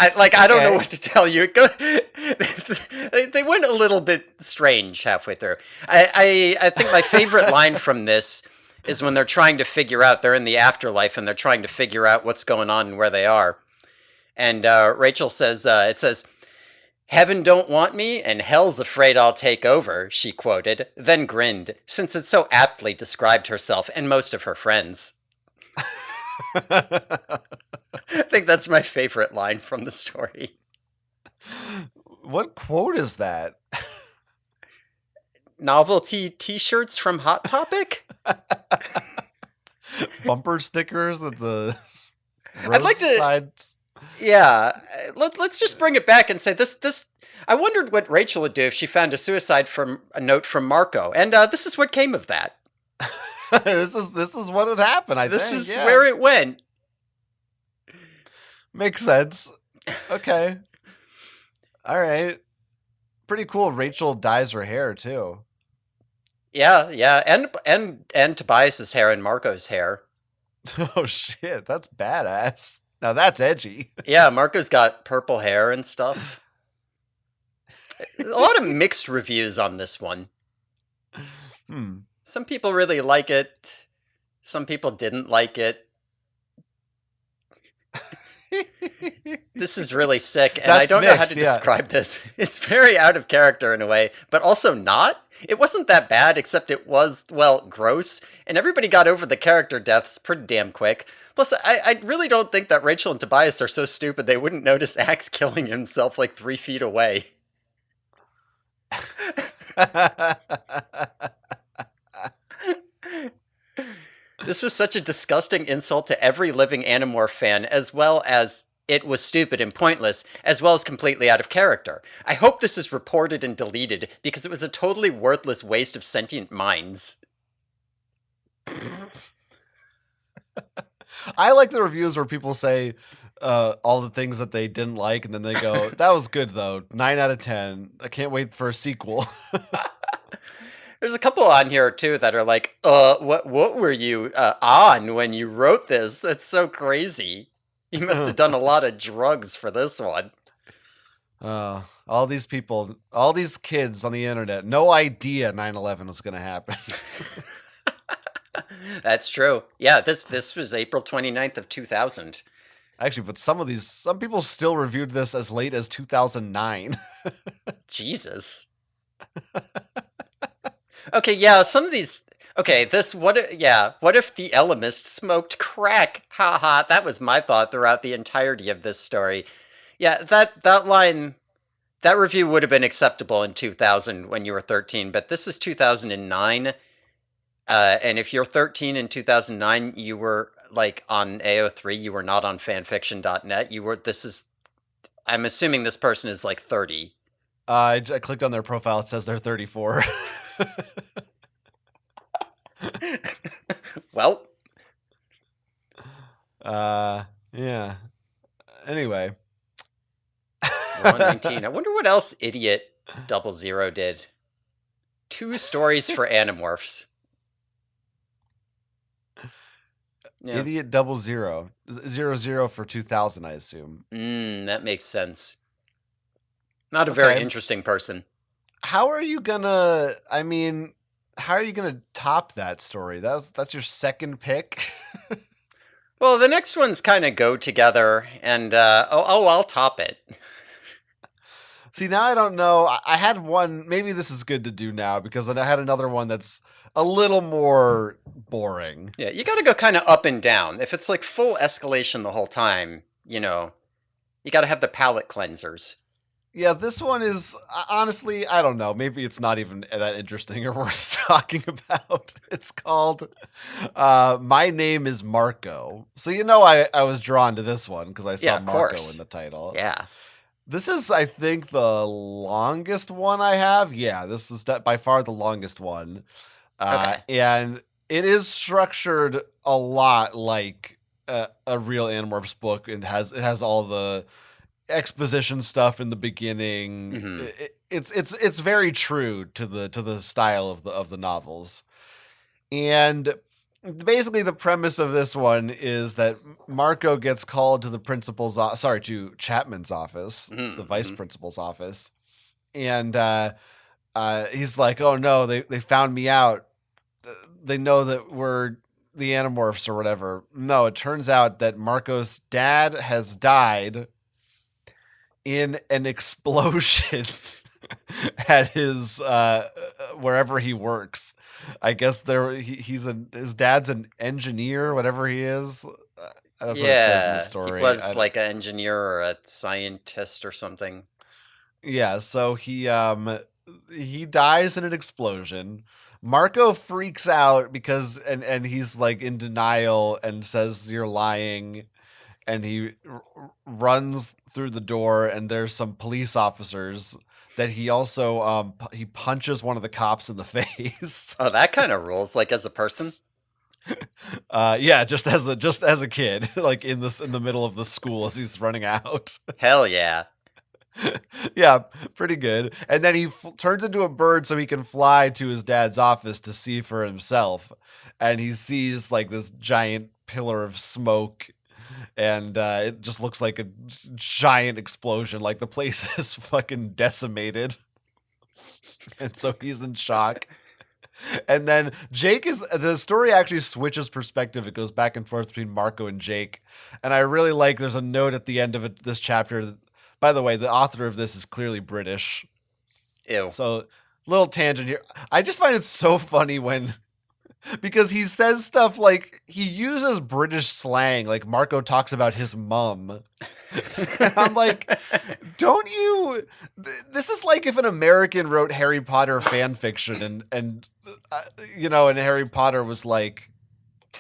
I don't know what to tell you. They went a little bit strange halfway through. I think my favorite line from this is when they're trying to figure out, they're in the afterlife and they're trying to figure out what's going on and where they are. And Rachel says, it says, "Heaven don't want me, and hell's afraid I'll take over," she quoted, then grinned, since it so aptly described herself and most of her friends. I think that's my favorite line from the story. What quote is that? Novelty t-shirts from Hot Topic? Bumper stickers at the roadside? I'd like to... Yeah, let's just bring it back and say this. I wondered what Rachel would do if she found a note from Marco, and this is what came of that. This is what would happen. This is where it went. Makes sense. Okay. All right. Pretty cool. Rachel dyes her hair too. Yeah, and Tobias's hair and Marco's hair. Oh shit, that's badass. Now that's edgy. Yeah, Marco's got purple hair and stuff. A lot of mixed reviews on this one. Some people really like it. Some people didn't like it. This is really sick, and I don't know how to describe this. It's very out of character in a way, but also not. It wasn't that bad, except it was, well, gross, and everybody got over the character deaths pretty damn quick. Plus, I really don't think that Rachel and Tobias are so stupid they wouldn't notice Axe killing himself like 3 feet away. This was such a disgusting insult to every living Animorph fan, as well as it was stupid and pointless, as well as completely out of character. I hope this is reported and deleted, because it was a totally worthless waste of sentient minds. I like the reviews where people say all the things that they didn't like, and then they go, "That was good though, 9 out of 10. I can't wait for a sequel." There's a couple on here too that are like, what were you on when you wrote this? That's so crazy. You must have done a lot of drugs for this one. All these people, all these kids on the internet, no idea 9/11 was going to happen. That's true. Yeah, this was April 29th of 2000. Actually, but some people still reviewed this as late as 2009. Jesus. Okay, yeah, some of these. Okay, this what? Yeah, what if the Elemist smoked crack? Ha ha! That was my thought throughout the entirety of this story. Yeah, that line, that review would have been acceptable in 2000 when you were 13, but this is 2009. And if you're 13 in 2009, you were like on AO3. You were not on fanfiction.net. You were. This is. I'm assuming this person is like 30. I clicked on their profile. It says they're 34. Well, yeah. Anyway. 119. I wonder what else Idiot 00 did. 2 stories for Animorphs. Yeah. Idiot 00. 00 for 2000, I assume. That makes sense. Not a very interesting person. How are you gonna, how are you gonna top that story? That's your second pick? Well, the next ones kind of go together, and I'll top it. See, now I don't know. I had one, maybe this is good to do now, because I had another one that's a little more boring. Yeah, you gotta go kind of up and down. If it's like full escalation the whole time, you gotta have the palate cleansers. Yeah, this one is, honestly, I don't know. Maybe it's not even that interesting or worth talking about. It's called My Name is Marco. So I was drawn to this one because I saw Marco in the title. Yeah. This is, I think, the longest one I have. Yeah, this is by far the longest one. And it is structured a lot like a real Animorphs book. It has all the exposition stuff in the beginning. Mm-hmm. It's very true to the style of the novels. And basically the premise of this one is that Marco gets called to the to Chapman's office, the vice principal's office. And he's like, "Oh no, they found me out. They know that we're the Animorphs or whatever." No, it turns out that Marco's dad has died in an explosion at his wherever he works. I guess his dad's an engineer, whatever he is. That's what it says in the story. He was like an engineer or a scientist or something. Yeah, so he dies in an explosion. Marco freaks out because and he's like in denial and says you're lying. And he runs through the door, and there's some police officers that he also he punches one of the cops in the face. Oh, that kind of rules. Like as a person. Yeah, just as a kid, like in the middle of the school as he's running out. Hell yeah. Yeah, pretty good. And then he turns into a bird so he can fly to his dad's office to see for himself. And he sees like this giant pillar of smoke. And it just looks like a giant explosion. Like the place is fucking decimated. And so he's in shock. And then the story actually switches perspective. It goes back and forth between Marco and Jake. And I really like, there's a note at the end of this chapter. By the way, the author of this is clearly British. Ew. So, little tangent here. I just find it so funny because he says stuff like he uses British slang, like Marco talks about his mum. And I'm like, don't you? This is like if an American wrote Harry Potter fan fiction and Harry Potter was like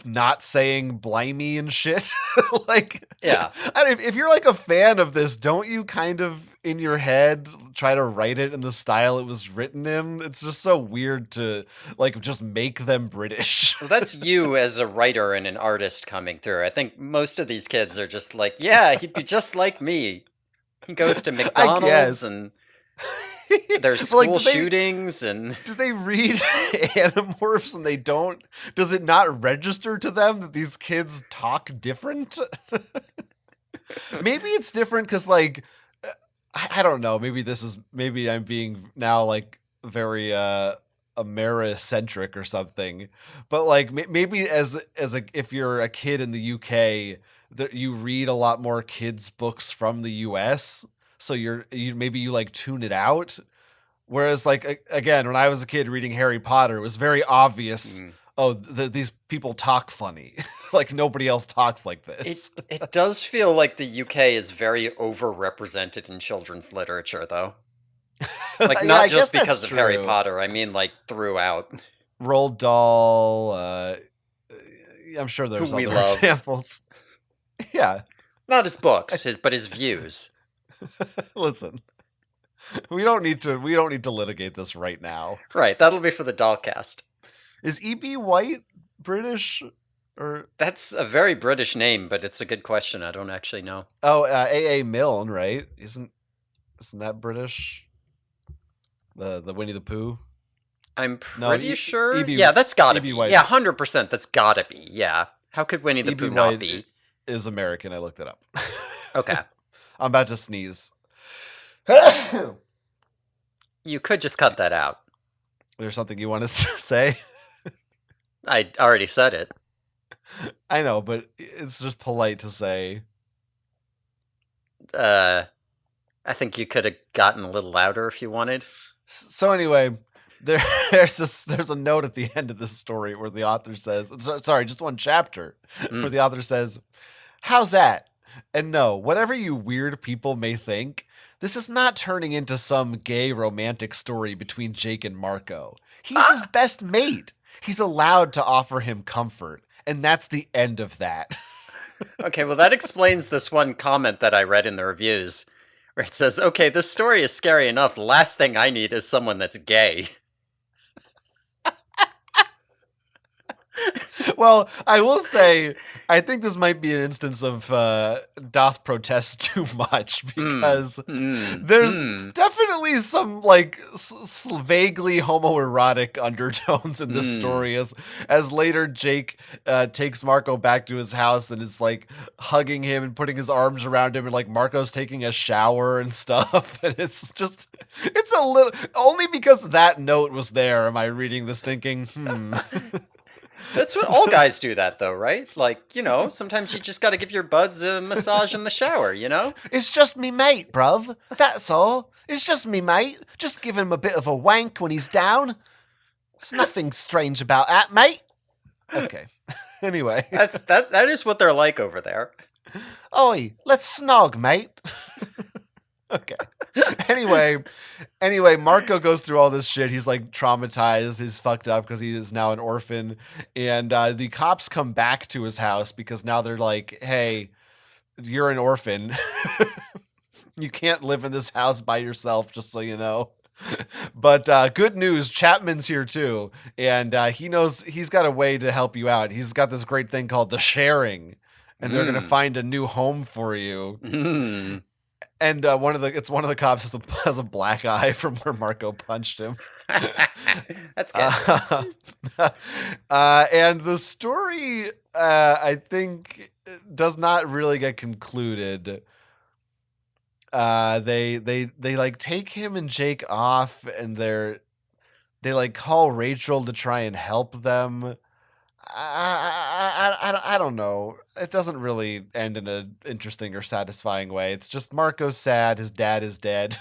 not saying blimey and shit. Like, yeah. If you're like a fan of this, don't you kind of in your head try to write it in the style it was written in? It's just so weird to like just make them British. Well, that's you as a writer and an artist coming through. I think most of these kids are just like, yeah, he'd be just like me. He goes to McDonald's and there's school shootings and do they read Animorphs and they don't? Does it not register to them that these kids talk different? Maybe it's different because like I don't know. Maybe I'm being now like very Americentric or something. But like maybe if you're a kid in the UK, that you read a lot more kids books from the US. So you like tune it out, Whereas, like, again, when I was a kid reading Harry Potter, it was very obvious. Mm. Oh, these people talk funny. Like nobody else talks like this. It does feel like the UK is very overrepresented in children's literature, though. Like, Yeah, not I guess just that's because of Harry true. Potter. I mean, like, throughout. Roald Dahl. I'm sure Who there's we other love. examples. Yeah. Not his books, but his views. Listen, we don't need to litigate this right now. Right, that'll be for the Dollcast. Is E.B. White British? Or That's a very British name, but it's a good question. I don't actually know. oh, A.A. Milne, right? Isn't that British? The Winnie the Pooh. I'm pretty sure. E.B. Yeah, that's gotta be. White's, yeah, 100%. That's gotta be. Yeah. How could Winnie the E.B. Pooh not White be? is American. I looked it up. Okay. I'm about to sneeze. You could just cut that out. There's something you want to say? I already said it. I know, but it's just polite to say. I think you could have gotten a little louder if you wanted. So anyway, there's a note at the end of this story where the author says, sorry, just one chapter, where the author says, "How's that? And no, whatever you weird people may think, this is not turning into some gay romantic story between Jake and Marco. He's his best mate. He's allowed to offer him comfort, and that's the end of that." Okay, well, that explains this one comment that I read in the reviews, where it says, "Okay, this story is scary enough. The last thing I need is someone that's gay." Well, I will say, I think this might be an instance of doth protest too much, because there's definitely some like vaguely homoerotic undertones in this story. As later Jake takes Marco back to his house and is like hugging him and putting his arms around him, and like Marco's taking a shower and stuff, and it's a little, only because that note was there am I reading this thinking, That's what all guys do that though, right? Like, you know, sometimes you just gotta give your buds a massage in the shower, you know? It's just me mate, bruv. That's all. It's just me mate. Just give him a bit of a wank when he's down. There's nothing strange about that, mate. Okay. Anyway. That is what they're like over there. Oi, let's snog, mate. Okay. Anyway, Marco goes through all this shit. He's like traumatized. He's fucked up because he is now an orphan. And the cops come back to his house because now they're like, "Hey, you're an orphan. You can't live in this house by yourself, just so you know." But good news, Chapman's here too. And he knows he's got a way to help you out. He's got this great thing called the sharing. And they're going to find a new home for you. And one of the cops has a black eye from where Marco punched him. That's good. And the story, I think, does not really get concluded. They like take him and Jake off, and they like call Rachel to try and help them. I don't know. It doesn't really end in an interesting or satisfying way. It's just Marco's sad. His dad is dead.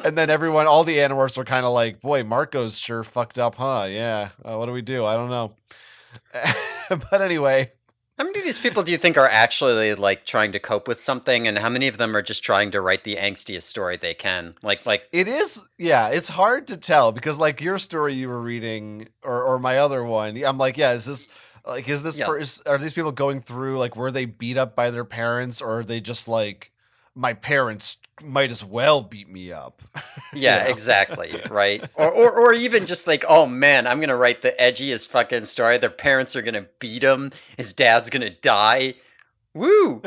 And then all the Animorphs are kind of like, "Boy, Marco's sure fucked up, huh? Yeah. What do we do? I don't know." But anyway. How many of these people do you think are actually like trying to cope with something, and how many of them are just trying to write the angstiest story they can? Like it is, yeah, it's hard to tell because like your story you were reading or my other one, I'm like, yeah, are these people going through like, were they beat up by their parents, or are they just like, my parents might as well beat me up? Yeah, exactly, right? Or even just like, oh man, I'm gonna write the edgiest fucking story. Their parents are gonna beat him. His dad's gonna die. Woo!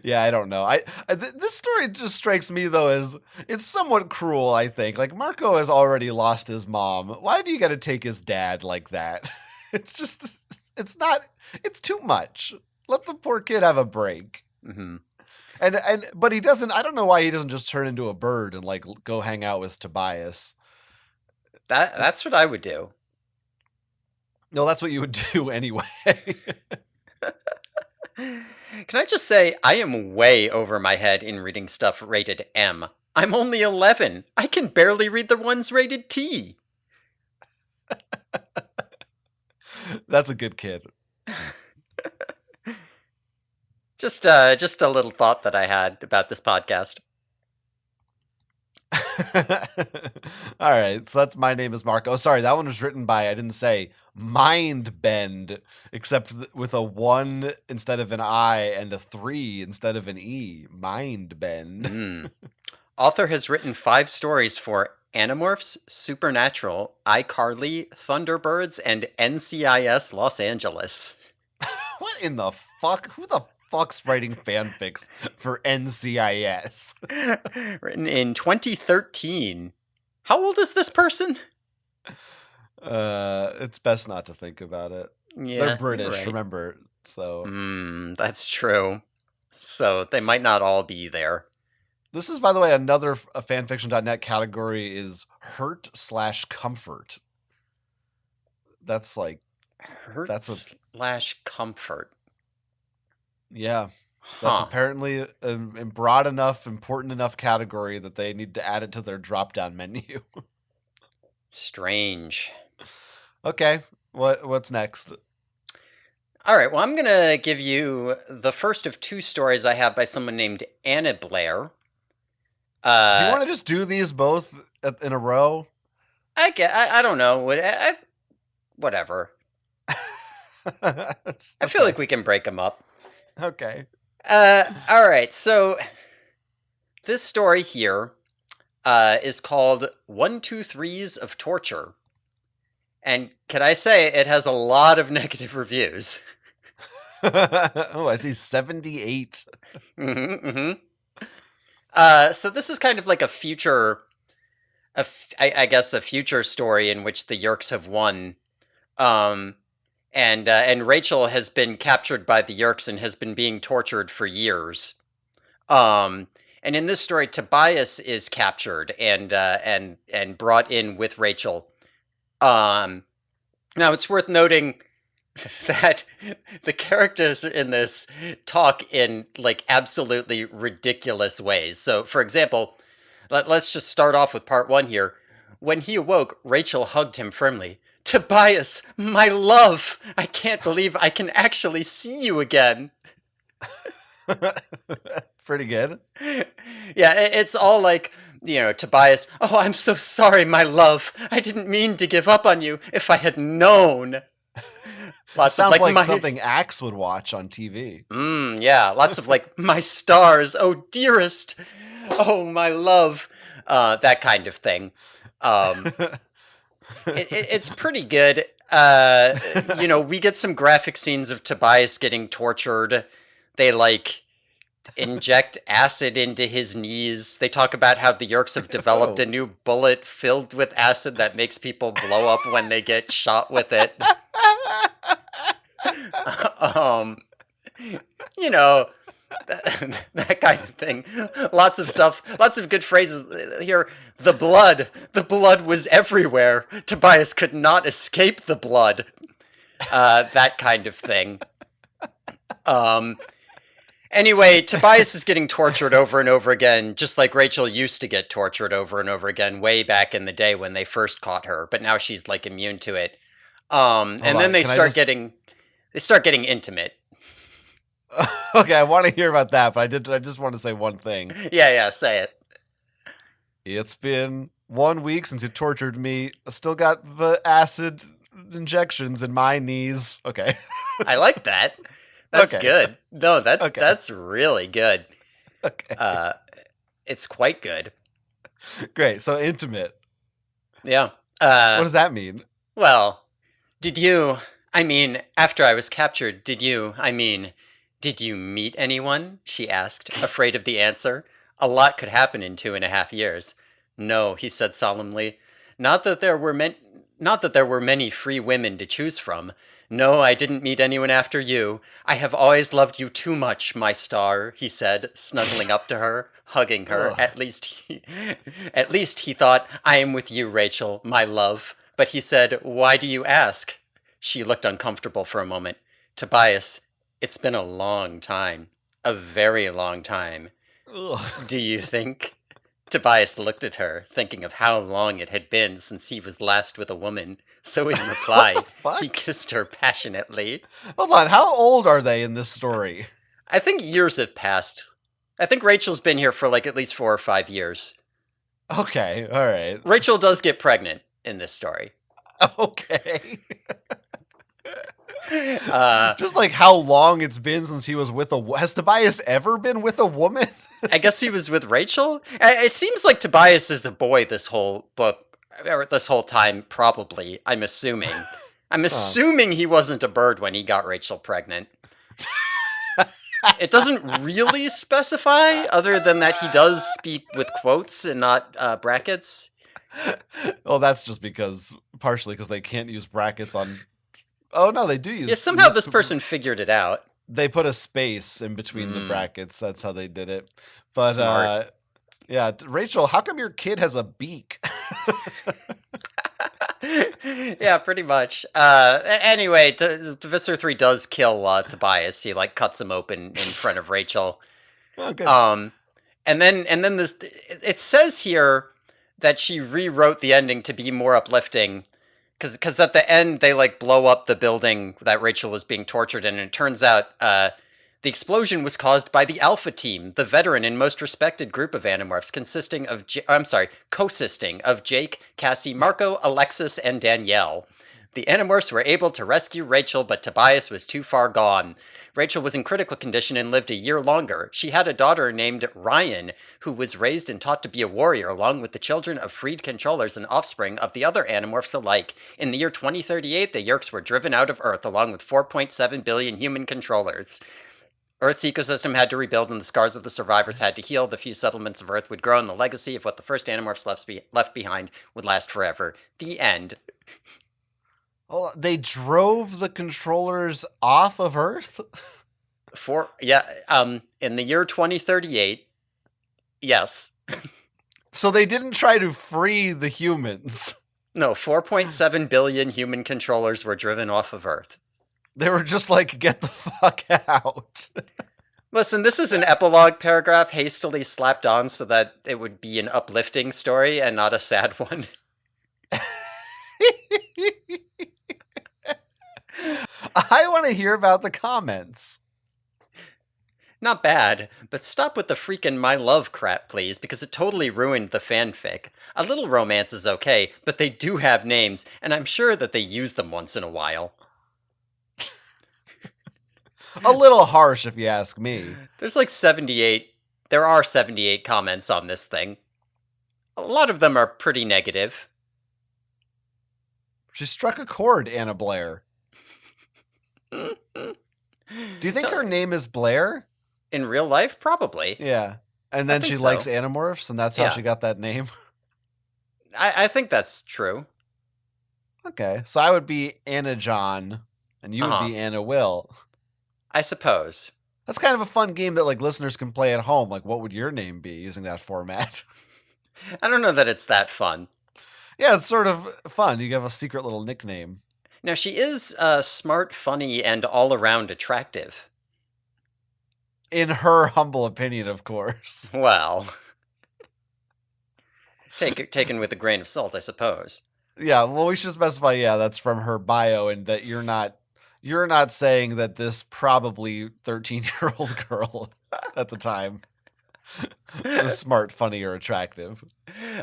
Yeah, I don't know. This story just strikes me though as it's somewhat cruel. I think like Marco has already lost his mom. Why do you got to take his dad like that? It's too much. Let the poor kid have a break. Mm-hmm. But he doesn't. I don't know why he doesn't just turn into a bird and like go hang out with Tobias. That's what I would do. No, that's what you would do anyway. Can I just say, I am way over my head in reading stuff rated M. I'm only 11. I can barely read the ones rated T. That's a good kid. Just a little thought that I had about this podcast. All right, so that's My Name is Mark. Oh, sorry, that one was written by, I didn't say, Mindbend, except with a 1 instead of an I and a 3 instead of an E. Mindbend. Author has written 5 stories for Animorphs, Supernatural, iCarly, Thunderbirds, and NCIS Los Angeles. What in the fuck? Who the fuck's writing fanfics for NCIS? Written in 2013. How old is this person? It's best not to think about it. Yeah, they're British, right. remember? So that's true. So they might not all be there. This is, by the way, another fanfiction.net category is hurt/comfort. That's like hurt/comfort. Yeah. That's apparently a broad enough, important enough category that they need to add it to their drop-down menu. Strange. Okay, what's next? All right, well, I'm going to give you the first of 2 stories I have by someone named Anna Blair. Do you want to just do these both in a row? I don't know. Whatever. I feel like we can break them up. Okay. All right, so this story here is called 123s of Torture. And can I say it has a lot of negative reviews? Oh, I see 78. So this is kind of like a future, I guess a future story in which the Yeerks have won. And Rachel has been captured by the Yeerks and has been being tortured for years. And in this story, Tobias is captured and brought in with Rachel. Now it's worth noting that the characters in this talk in like absolutely ridiculous ways. So, for example, let's just start off with part 1 here. When he awoke, Rachel hugged him firmly. Tobias, my love! I can't believe I can actually see you again. Pretty good. Yeah, it's all like, Tobias, oh, I'm so sorry, my love. I didn't mean to give up on you. If I had known. Sounds like something Axe would watch on TV. Yeah, lots of like, my stars, oh dearest, oh my love, that kind of thing. It's pretty good. We get some graphic scenes of Tobias getting tortured. They like inject acid into his knees. They talk about how the Yeerks have developed a new bullet filled with acid that makes people blow up when they get shot with it. That kind of thing. Lots of stuff. Lots of good phrases here. The blood was everywhere. Tobias could not escape the blood. That kind of thing. Anyway, Tobias is getting tortured over and over again, just like Rachel used to get tortured over and over again way back in the day when they first caught her, but now she's like immune to it. Then they start getting intimate. Okay, I want to hear about that, but I just want to say one thing. Yeah, say it. It's been 1 week since you tortured me. I still got the acid injections in my knees. Okay. I like that. That's good. No, that's really good. Okay. It's quite good. Great. So intimate. Yeah. What does that mean? Well, after I was captured, did you meet anyone? She asked, afraid of the answer. A lot could happen in 2.5 years. No, he said solemnly. Not that there were many free women to choose from. No, I didn't meet anyone after you. I have always loved you too much, my star, he said, snuggling up to her, hugging her. At least he thought, I am with you, Rachel, my love. But he said, why do you ask? She looked uncomfortable for a moment. Tobias, it's been a long time. A very long time. Ugh. Do you think Tobias looked at her, thinking of how long it had been since he was last with a woman. So in What the reply, he fuck? kissed her passionately. Hold on, how old are they in this story? I think years have passed. I think Rachel's been here for like at least 4 or 5 years. Okay, all right. Rachel does get pregnant in this story. Okay. Uh, Just like how long it's been since he was with has Tobias ever been with a woman? I guess he was with Rachel. It seems like Tobias is a boy this whole book, or this whole time, probably. I'm assuming. I'm assuming he wasn't a bird when he got Rachel pregnant. It doesn't really specify, other than that he does speak with quotes and not brackets. Well, that's just partially because they can't use brackets on. Oh no, they do use. Yeah, somehow this person figured it out. They put a space in between the brackets. That's how they did it. But Smart. yeah, Rachel, how come your kid has a beak? Yeah, pretty much. Anyway, Visser 3 does kill Tobias. He like cuts him open in front of Rachel. Okay. And then this it says here that she rewrote the ending to be more uplifting because at the end they like blow up the building that Rachel was being tortured in, and it turns out the explosion was caused by the Alpha Team, the veteran and most respected group of Animorphs, consisting of Jake, Cassie, Marco, Alexis, and Danielle. The Animorphs were able to rescue Rachel, but Tobias was too far gone. Rachel was in critical condition and lived a year longer. She had a daughter named Ryan, who was raised and taught to be a warrior, along with the children of freed controllers and offspring of the other Animorphs alike. In the year 2038, the Yeerks were driven out of Earth, along with 4.7 billion human controllers. Earth's ecosystem had to rebuild, and the scars of the survivors had to heal. The few settlements of Earth would grow, and the legacy of what the first Animorphs left behind would last forever. The end. Oh, they drove the controllers off of Earth? In the year 2038, yes. So they didn't try to free the humans. No, 4.7 billion human controllers were driven off of Earth. They were just like, get the fuck out. Listen, this is an epilogue paragraph hastily slapped on so that it would be an uplifting story and not a sad one. I want to hear about the comments. Not bad, but stop with the freaking my love crap, please, because it totally ruined the fanfic. A little romance is okay, but they do have names, and I'm sure that they use them once in a while. A little harsh, if you ask me. There are 78 comments on this thing. A lot of them are pretty negative. She struck a chord, Anna Blair. Do you think her name is Blair? In real life, probably. Yeah. And then she likes Animorphs, and that's how she got that name? I think that's true. Okay. So I would be Anna John, and you would be Anna Will. I suppose. That's kind of a fun game that like listeners can play at home. Like, what would your name be using that format? I don't know that it's that fun. Yeah, it's sort of fun. You have a secret little nickname. Now, she is smart, funny, and all-around attractive. In her humble opinion, of course. Well, taken with a grain of salt, I suppose. Yeah, well, we should specify, that's from her bio, and that you're not saying that this probably 13-year-old girl at the time was smart, funny, or attractive.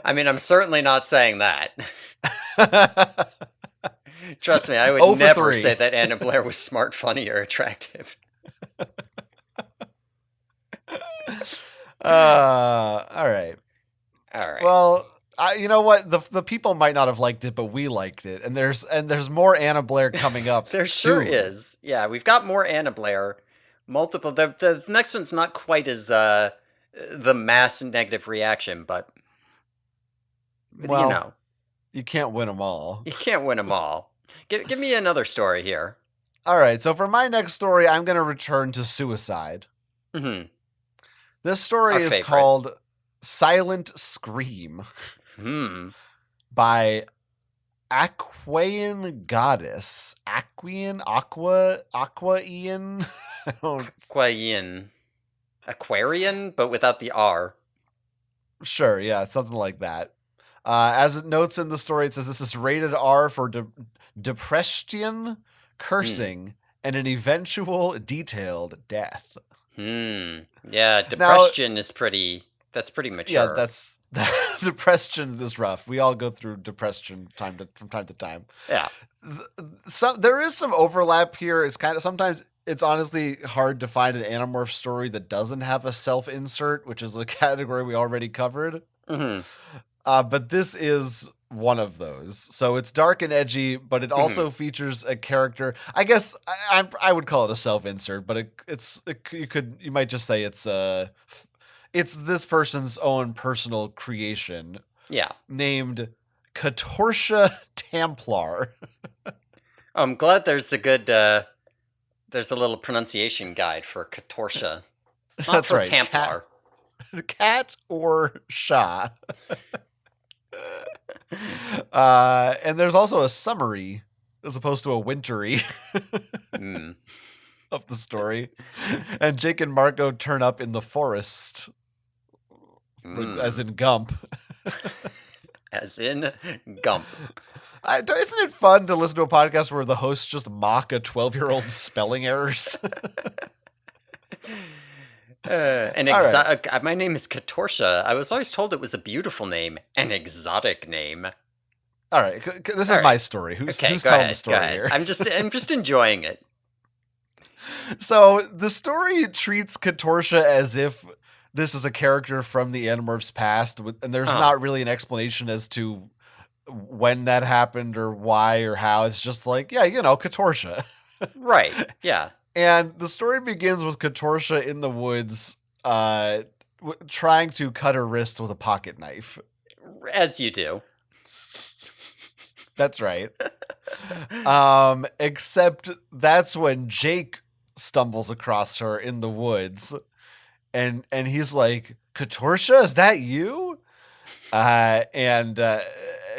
I mean, I'm certainly not saying that. Trust me, I would never say that Anna Blair was smart, funny, or attractive. All right. Well, you know what? The people might not have liked it, but we liked it, and there's more Anna Blair coming up. There sure is. Yeah, we've got more Anna Blair. Multiple. The next one's not quite as the mass negative reaction, but well, you know, you can't win them all. You can't win them all. Give me another story here. All right. So for my next story, I'm going to return to suicide. Mm-hmm. This story is called Silent Scream by Aquaian Goddess. Aquaian? Aquaian? Aquarian, but without the R. Sure, yeah, something like that. As it notes in the story, it says this is rated R for depression, cursing, and an eventual detailed death. Yeah, Now, depression is that's pretty mature. yeah, that's depression is rough. We all go through depression from time to time. Yeah. There is some overlap here. It's kind of sometimes it's honestly hard to find an Animorph story that doesn't have a self-insert, which is a category we already covered. But this is one of those. So it's dark and edgy, but it also features a character. I guess I would call it a self-insert, but you might just say it's this person's own personal creation. Yeah. Named Katorsia Templar. I'm glad there's a little pronunciation guide for Katorsia. Not That's for right. Templar. Cat or Sha. And there's also a summary as opposed to a wintry of the story. And Jake and Marco turn up in the forest. As in Gump. As in Gump. Isn't it fun to listen to a podcast where the hosts just mock a 12-year-old's spelling errors? My name is Katorsia. I was always told it was a beautiful name, an exotic name. All right, this is my story. Who's telling the story here? I'm just enjoying it. So the story treats Katorsia as if this is a character from the Animorphs past, and there's not really an explanation as to when that happened or why or how. It's just like, yeah, Katorsia. Right, yeah. And the story begins with Katorsia in the woods trying to cut her wrist with a pocket knife. As you do. That's right. Except that's when Jake stumbles across her in the woods. And he's like, Katorsia, is that you? And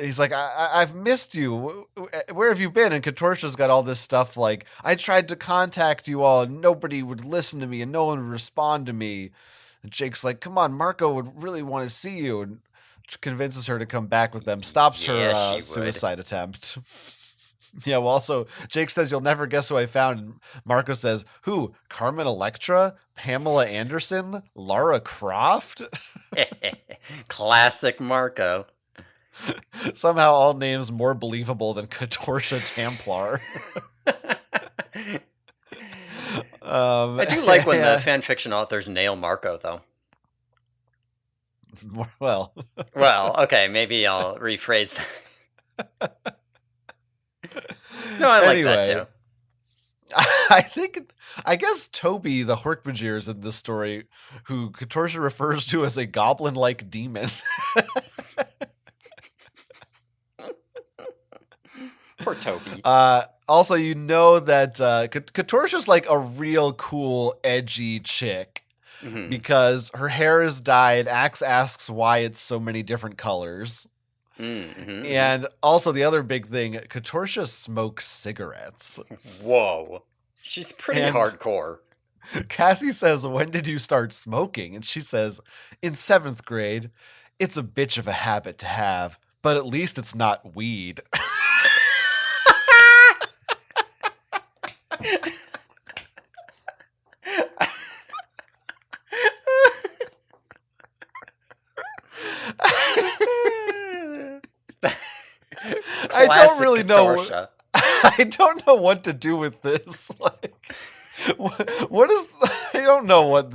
he's like, I've missed you. Where have you been? And Katorsia's got all this stuff like, I tried to contact you all and nobody would listen to me and no one would respond to me. And Jake's like, come on, Marco would really want to see you. And convinces her to come back with them, stops her suicide attempt. Yeah, well, also, Jake says, you'll never guess who I found. And Marco says, who? Carmen Electra? Pamela Anderson? Lara Croft? Classic Marco. Somehow all names more believable than Katorsia Templar. I do like when the fanfiction authors nail Marco, though. Well, okay, maybe I'll rephrase that. No, I like that too. I guess Toby the Hork-Bajir is in this story, who Katorsia refers to as a goblin-like demon. Poor Toby. Also, you know that Katorsia's like a real cool, edgy chick. Mm-hmm. Because her hair is dyed. Axe asks why it's so many different colors. Mm-hmm. And also the other big thing, Katorsia smokes cigarettes. Whoa. She's pretty hardcore. Cassie says, when did you start smoking? And she says, in 7th grade. It's a bitch of a habit to have, but at least it's not weed. I don't really know. I don't know what to do with this. Like, what is? I don't know what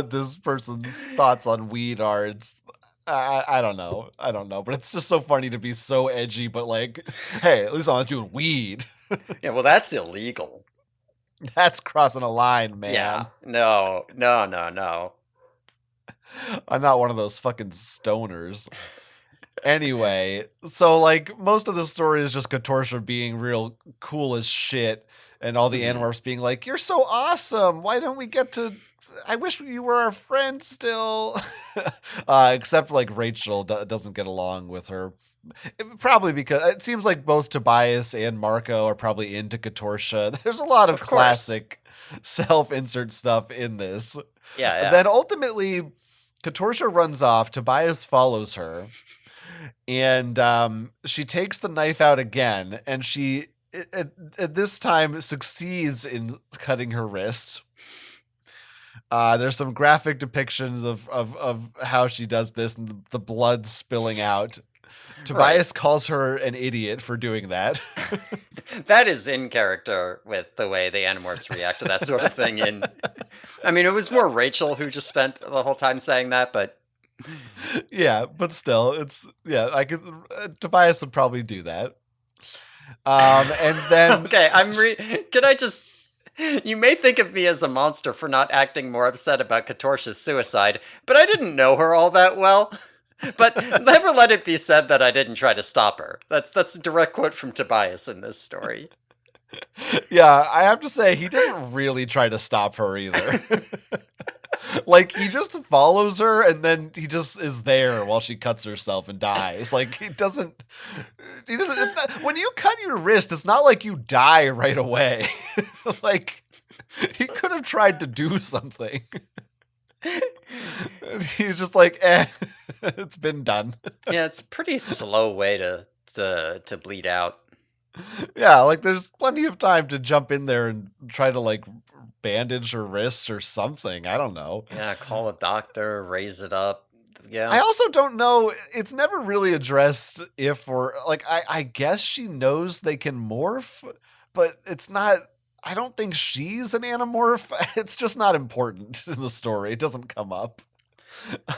this person's thoughts on weed are. It's I don't know. But it's just so funny to be so edgy. But like, hey, at least I'm not doing weed. Yeah, well, that's illegal. That's crossing a line, man. Yeah. No. I'm not one of those fucking stoners. Anyway, so like most of the story is just Katorsia being real cool as shit, and all the Animorphs being like, "You're so awesome! Why don't we get to? I wish you were our friend still." Except like Rachel doesn't get along with her, probably because it seems like both Tobias and Marco are probably into Katorsia. There's a lot of classic self-insert stuff in this. Yeah. Then ultimately, Katorsha runs off. Tobias follows her, and she takes the knife out again, and she at this time succeeds in cutting her wrist. There's some graphic depictions of how she does this and the blood spilling out. Tobias calls her an idiot for doing that. That is in character with the way the Animorphs react to that sort of thing. I mean, it was more Rachel who just spent the whole time saying that, but yeah, but still, I could. Tobias would probably do that. And then okay, can I just? You may think of me as a monster for not acting more upset about Katorsha's suicide, but I didn't know her all that well. But never let it be said that I didn't try to stop her. That's a direct quote from Tobias in this story. Yeah, I have to say, he didn't really try to stop her either. Like, he just follows her and then he just is there while she cuts herself and dies. Like, he doesn't, it's not, when you cut your wrist, it's not like you die right away. Like, he could have tried to do something. And he's just like, it's been done. Yeah, it's a pretty slow way to bleed out. Yeah, like there's plenty of time to jump in there and try to like bandage her wrists or something. I don't know. Yeah, call a doctor, raise it up. Yeah. I also don't know. It's never really addressed if or like I guess she knows they can morph, but it's not. I don't think she's an Animorph. It's just not important in the story. It doesn't come up.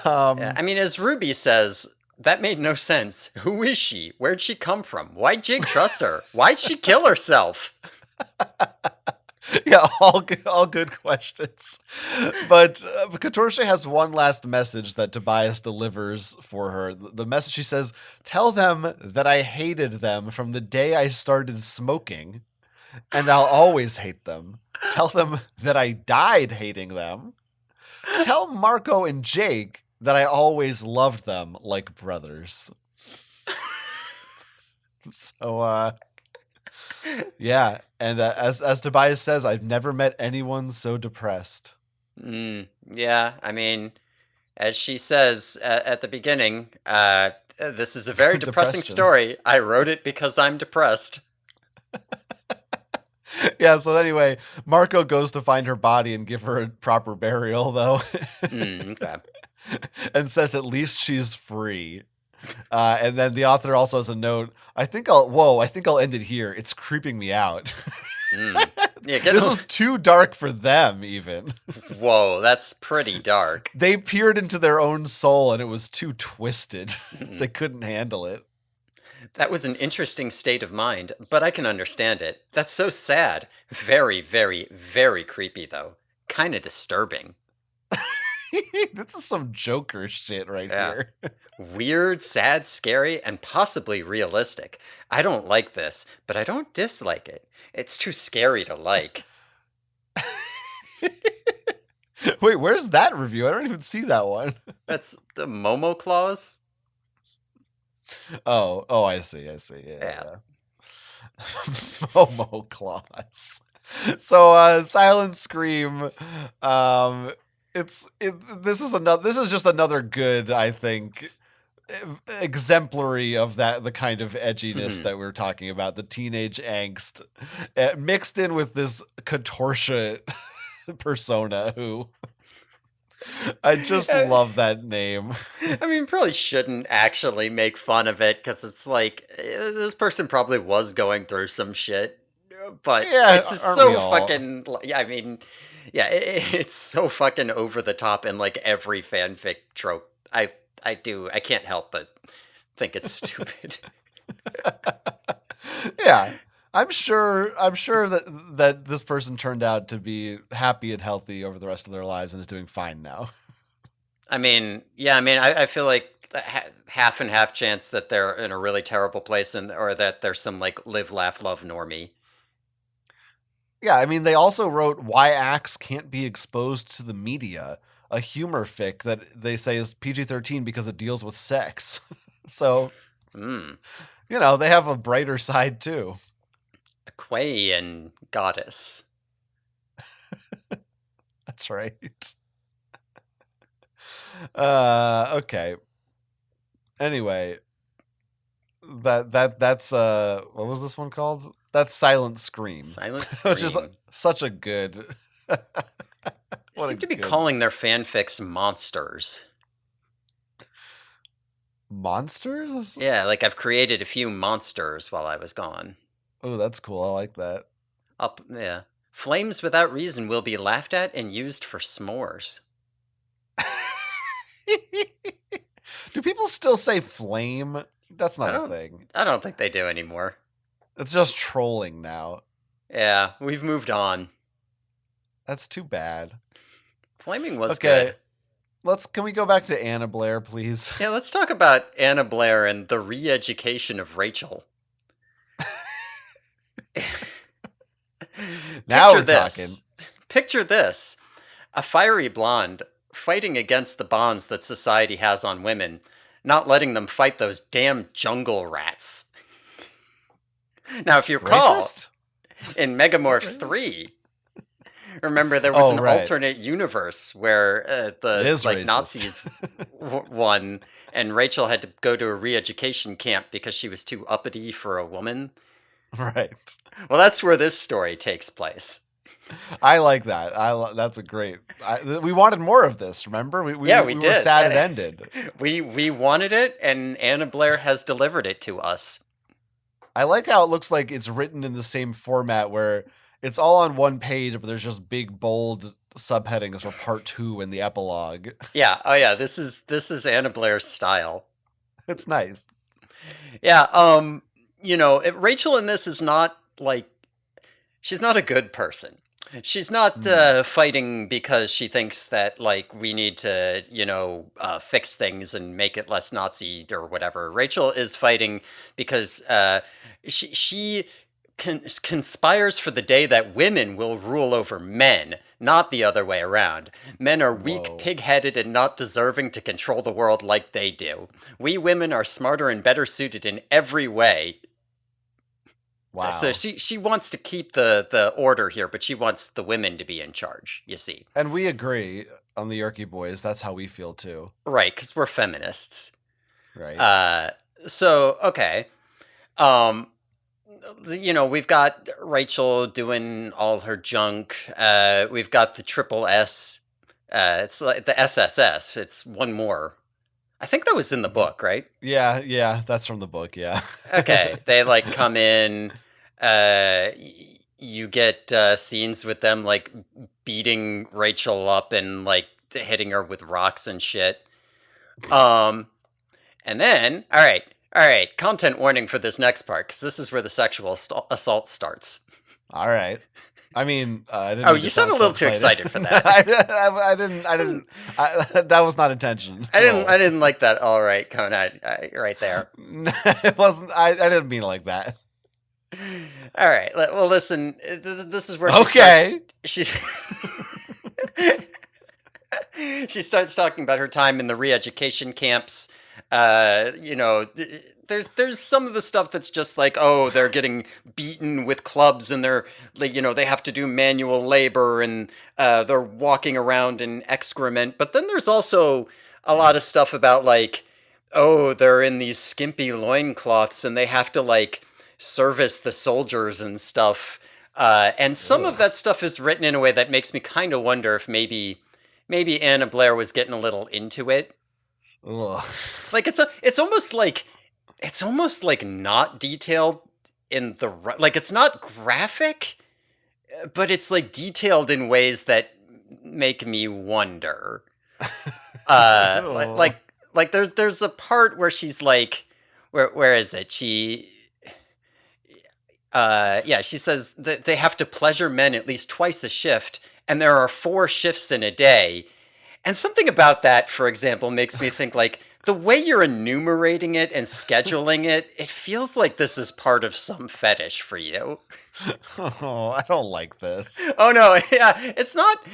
Yeah, I mean, as Ruby says, that made no sense. Who is she? Where'd she come from? Why'd Jake trust her? Why'd she kill herself? Yeah, all good questions. But Katorsha has one last message that Tobias delivers for her. The message, she says, "Tell them that I hated them from the day I started smoking, and I'll always hate them. Tell them that I died hating them. Tell Marco and Jake that I always loved them like brothers." So, yeah. And as Tobias says, I've never met anyone so depressed. Yeah, I mean, as she says at the beginning, this is a very depressing story. I wrote it because I'm depressed. Yeah, so anyway, Marco goes to find her body and give her a proper burial, though. Okay. And says at least she's free. And then the author also has a note. I think I'll end it here. It's creeping me out. Yeah, this was too dark for them, even. Whoa, that's pretty dark. They peered into their own soul and it was too twisted. They couldn't handle it. That was an interesting state of mind, but I can understand it. That's so sad. Very, very, very creepy, though. Kind of disturbing. This is some Joker shit right here. Weird, sad, scary, and possibly realistic. I don't like this, but I don't dislike it. It's too scary to like. Wait, where's that review? I don't even see that one. That's the Momo clause? Oh, I see. Yeah. Momo clause. So, Silent Scream, this is just another good, I think, exemplary of the kind of edginess that we were talking about, the teenage angst, mixed in with this Katorsha persona who I just love that name. I mean, probably shouldn't actually make fun of it because it's like this person probably was going through some shit, but it's just so fucking. Yeah, I mean, yeah, it's so fucking over the top in like every fanfic trope. I can't help but think it's stupid. Yeah. I'm sure that this person turned out to be happy and healthy over the rest of their lives and is doing fine now. I mean, yeah, I feel like half and half chance that they're in a really terrible place or that there's some like live, laugh, love normie. Yeah, I mean, they also wrote why Axe can't be exposed to the media, a humor fic that they say is PG-13 because it deals with sex. So, they have a brighter side too. Aquarian goddess. That's right. Okay. Anyway, that's what was this one called? That's Silent Scream. Silent Which is Scream. such a good They seem to be calling their fanfics monsters. monsters? Yeah, like I've created a few monsters while I was gone. Oh, that's cool. I like that. Yeah. Flames without reason will be laughed at and used for s'mores. Do people still say flame? That's not a thing. I don't think they do anymore. It's just trolling now. Yeah, we've moved on. That's too bad. Flaming was good. Can we go back to Anna Blair, please? Yeah, let's talk about Anna Blair and the re-education of Rachel. Now we're talking. Picture this. A fiery blonde fighting against the bonds that society has on women, not letting them fight those damn jungle rats. Now, if you recall, in Megamorphs 3, remember there was an alternate universe where the Nazis won, and Rachel had to go to a re-education camp because she was too uppity for a woman. Right. Well, that's where this story takes place. I like that. That's a great. We wanted more of this. Remember? We did. Were sad it ended. We wanted it, and Anna Blair has delivered it to us. I like how it looks like it's written in the same format where it's all on one page, but there's just big bold subheadings for part 2 in the epilogue. Yeah. Oh yeah. This is Anna Blair's style. It's nice. Yeah. Rachel in this is not she's not a good person. She's not fighting because she thinks that we need to fix things and make it less Nazi or whatever. Rachel is fighting because she conspires for the day that women will rule over men, not the other way around. Men are weak, pig-headed, and not deserving to control the world like they do. We women are smarter and better suited in every way. Wow. So she wants to keep the order here, but she wants the women to be in charge, you see. And we agree on the Yerky Boys. That's how we feel too. Right, because we're feminists. Right. Okay. We've got Rachel doing all her junk. We've got the triple S. It's like the SSS. It's one more. I think that was in the book, right? Yeah, that's from the book, yeah. Okay, they come in, you get scenes with them beating Rachel up and hitting her with rocks and shit. And then, all right, content warning for this next part, because this is where the sexual assault starts. All right. I mean, I didn't. Oh, you sound a little too excited for that. I didn't. That was not intention. I didn't like that. All right, coming out right there. It wasn't. I didn't mean it like that. All right. Well, listen. This is where she starts talking about her time in the re-education camps. There's some of the stuff that's just they're getting beaten with clubs and they're they have to do manual labor and they're walking around in excrement. But then there's also a lot of stuff about they're in these skimpy loincloths and they have to service the soldiers and stuff. And some of that stuff is written in a way that makes me kind of wonder if maybe Anna Blair was getting a little into it. Ugh. It's almost not detailed in the it's not graphic, but it's detailed in ways that make me wonder. There's a part where she's where is it? She says that they have to pleasure men at least twice a shift, and there are 4 shifts in a day. And something about that, for example, makes me think the way you're enumerating it and scheduling it, it feels like this is part of some fetish for you. Oh, I don't like this. Oh no, yeah, it's not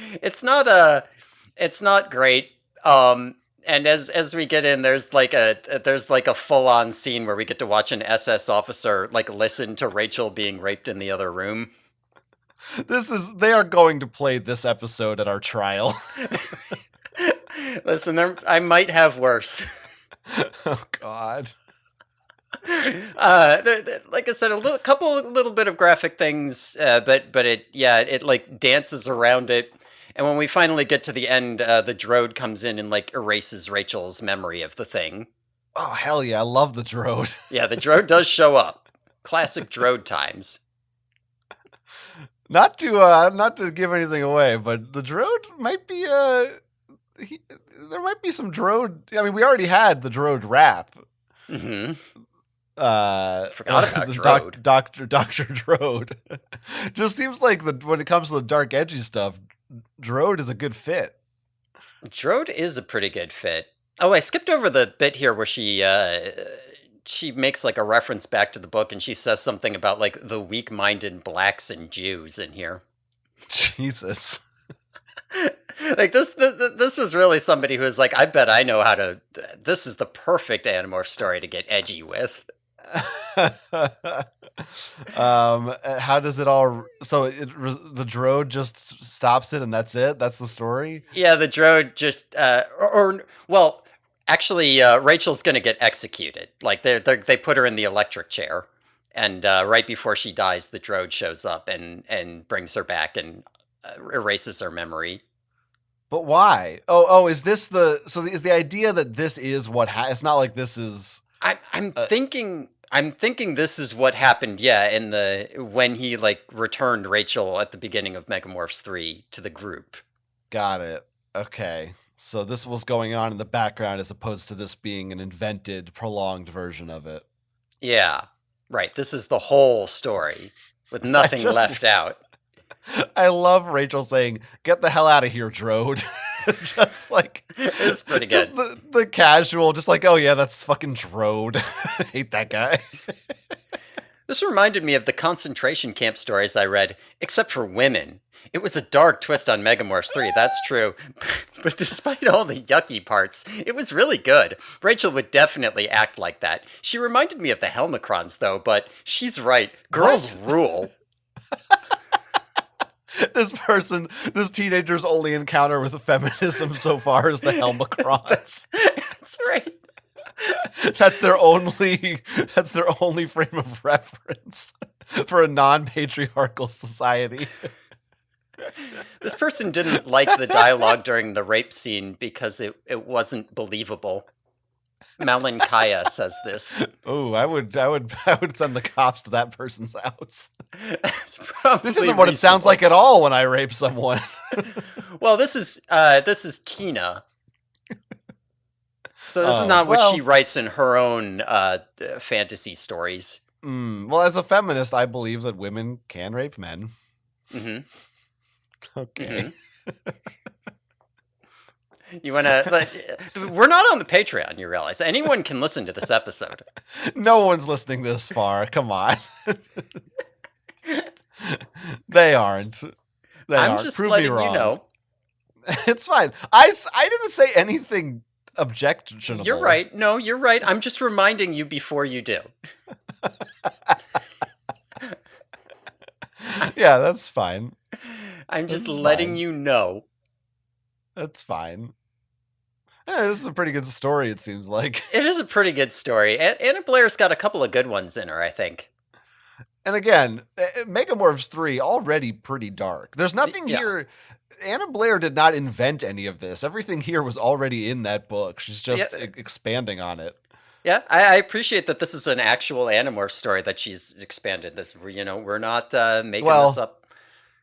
great. And as we get in, there's a full-on scene where we get to watch an SS officer listen to Rachel being raped in the other room. They are going to play this episode at our trial. Listen, I might have worse. Oh God. Like I said, couple little bit of graphic things, but it like dances around it. And when we finally get to the end, the Drode comes in and like erases Rachel's memory of the thing. Oh hell yeah, I love the Drode. Yeah, the Drode does show up. Classic Drode times. Not to give anything away, but the Drode might be there might be some Drode. I mean, we already had the Drode rap. Mm-hmm. Forgot about the Drode. Doctor Drode. Just seems like when it comes to the dark, edgy stuff, Drode is a good fit. Drode is a pretty good fit. Oh, I skipped over the bit here where she makes like a reference back to the book, and she says something about like the weak-minded blacks and Jews in here. Jesus. Like this was really somebody who was like, I bet I know how to. This is the perfect Animorph story to get edgy with. How does it all? So the Drode just stops it, and that's it. That's the story. Yeah, the Drode just, well, actually, Rachel's gonna get executed. Like they put her in the electric chair, and right before she dies, the Drode shows up and brings her back and erases her memory. But why? Oh, is this is the idea that this is what it's not like this is. I'm thinking this is what happened. Yeah, when he like returned Rachel at the beginning of Megamorphs 3 to the group. Got it. Okay. So this was going on in the background as opposed to this being an invented, prolonged version of it. Yeah, right. This is the whole story with nothing left out. I love Rachel saying, "Get the hell out of here, Drode." Just like it's pretty good. Just the casual, just like, oh yeah, that's fucking Drode. Hate that guy. This reminded me of the concentration camp stories I read, except for women. It was a dark twist on Megamorphs 3, that's true. But despite all the yucky parts, it was really good. Rachel would definitely act like that. She reminded me of the Helmicrons, though, but she's right. Girls rule. This teenager's only encounter with feminism so far is the Helmicrons. That's right. That's their only frame of reference for a non-patriarchal society. This person didn't like the dialogue during the rape scene because it wasn't believable. Malankaya says this. Oh, I would send the cops to that person's house. This isn't what it sounds like at all when I rape someone. Well, this is Tina. So this is not what she writes in her own fantasy stories. Well, as a feminist, I believe that women can rape men. Mm-hmm. Okay. Mm-hmm. You want to? We're not on the Patreon, you realize. Anyone can listen to this episode. No one's listening this far. Come on. They aren't. I'm just Prove letting me wrong. you know. It's fine. I didn't say anything objectionable. You're right. No, you're right. I'm just reminding you before you do. Yeah, that's fine. I'm just letting you know. That's fine. Yeah, this is a pretty good story, it seems like. It is a pretty good story. Anna Blair's got a couple of good ones in her, I think. And again, Megamorphs 3, already pretty dark. There's nothing here. Anna Blair did not invent any of this. Everything here was already in that book. She's just expanding on it. Yeah, I appreciate that this is an actual Animorph story that she's expanded. This, we're not making this up.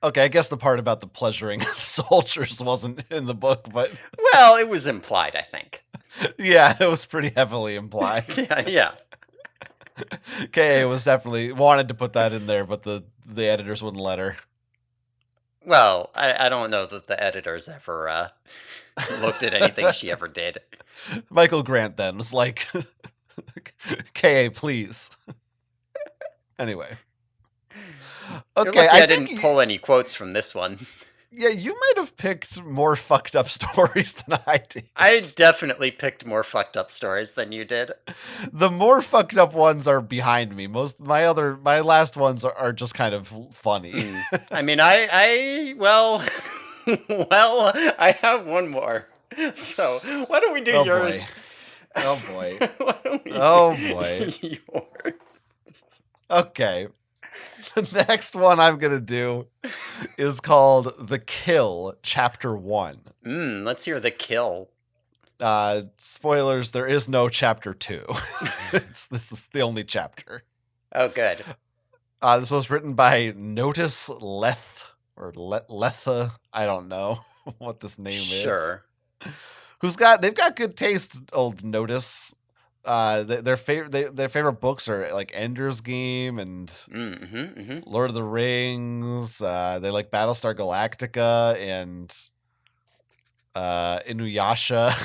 Okay, I guess the part about the pleasuring the soldiers wasn't in the book, but... Well, it was implied, I think. Yeah, it was pretty heavily implied. Yeah. K.A. was definitely wanted to put that in there, but the editors wouldn't let her. Well, I don't know that the editors ever looked at anything she ever did. Michael Grant then was like, K.A., please. Anyway. Okay, I didn't pull any quotes from this one. Yeah, you might have picked more fucked up stories than I did. I definitely picked more fucked up stories than you did. The more fucked up ones are behind me. My last ones are just kind of funny. I mean, well, I have one more. So why don't we do Oh, yours? boy. Oh, boy. Why don't we Oh, do boy. yours? Okay. The next one I'm going to do is called The Kill, Chapter 1. Let's hear the kill. Spoilers, there is no Chapter 2. This is the only chapter. Oh, good. This was written by Notice Leth, or Letha. I don't know what this name Sure. is. They've got good taste, old Notice. Their favorite books are like Ender's Game and Lord of the Rings. They like Battlestar Galactica and Inuyasha.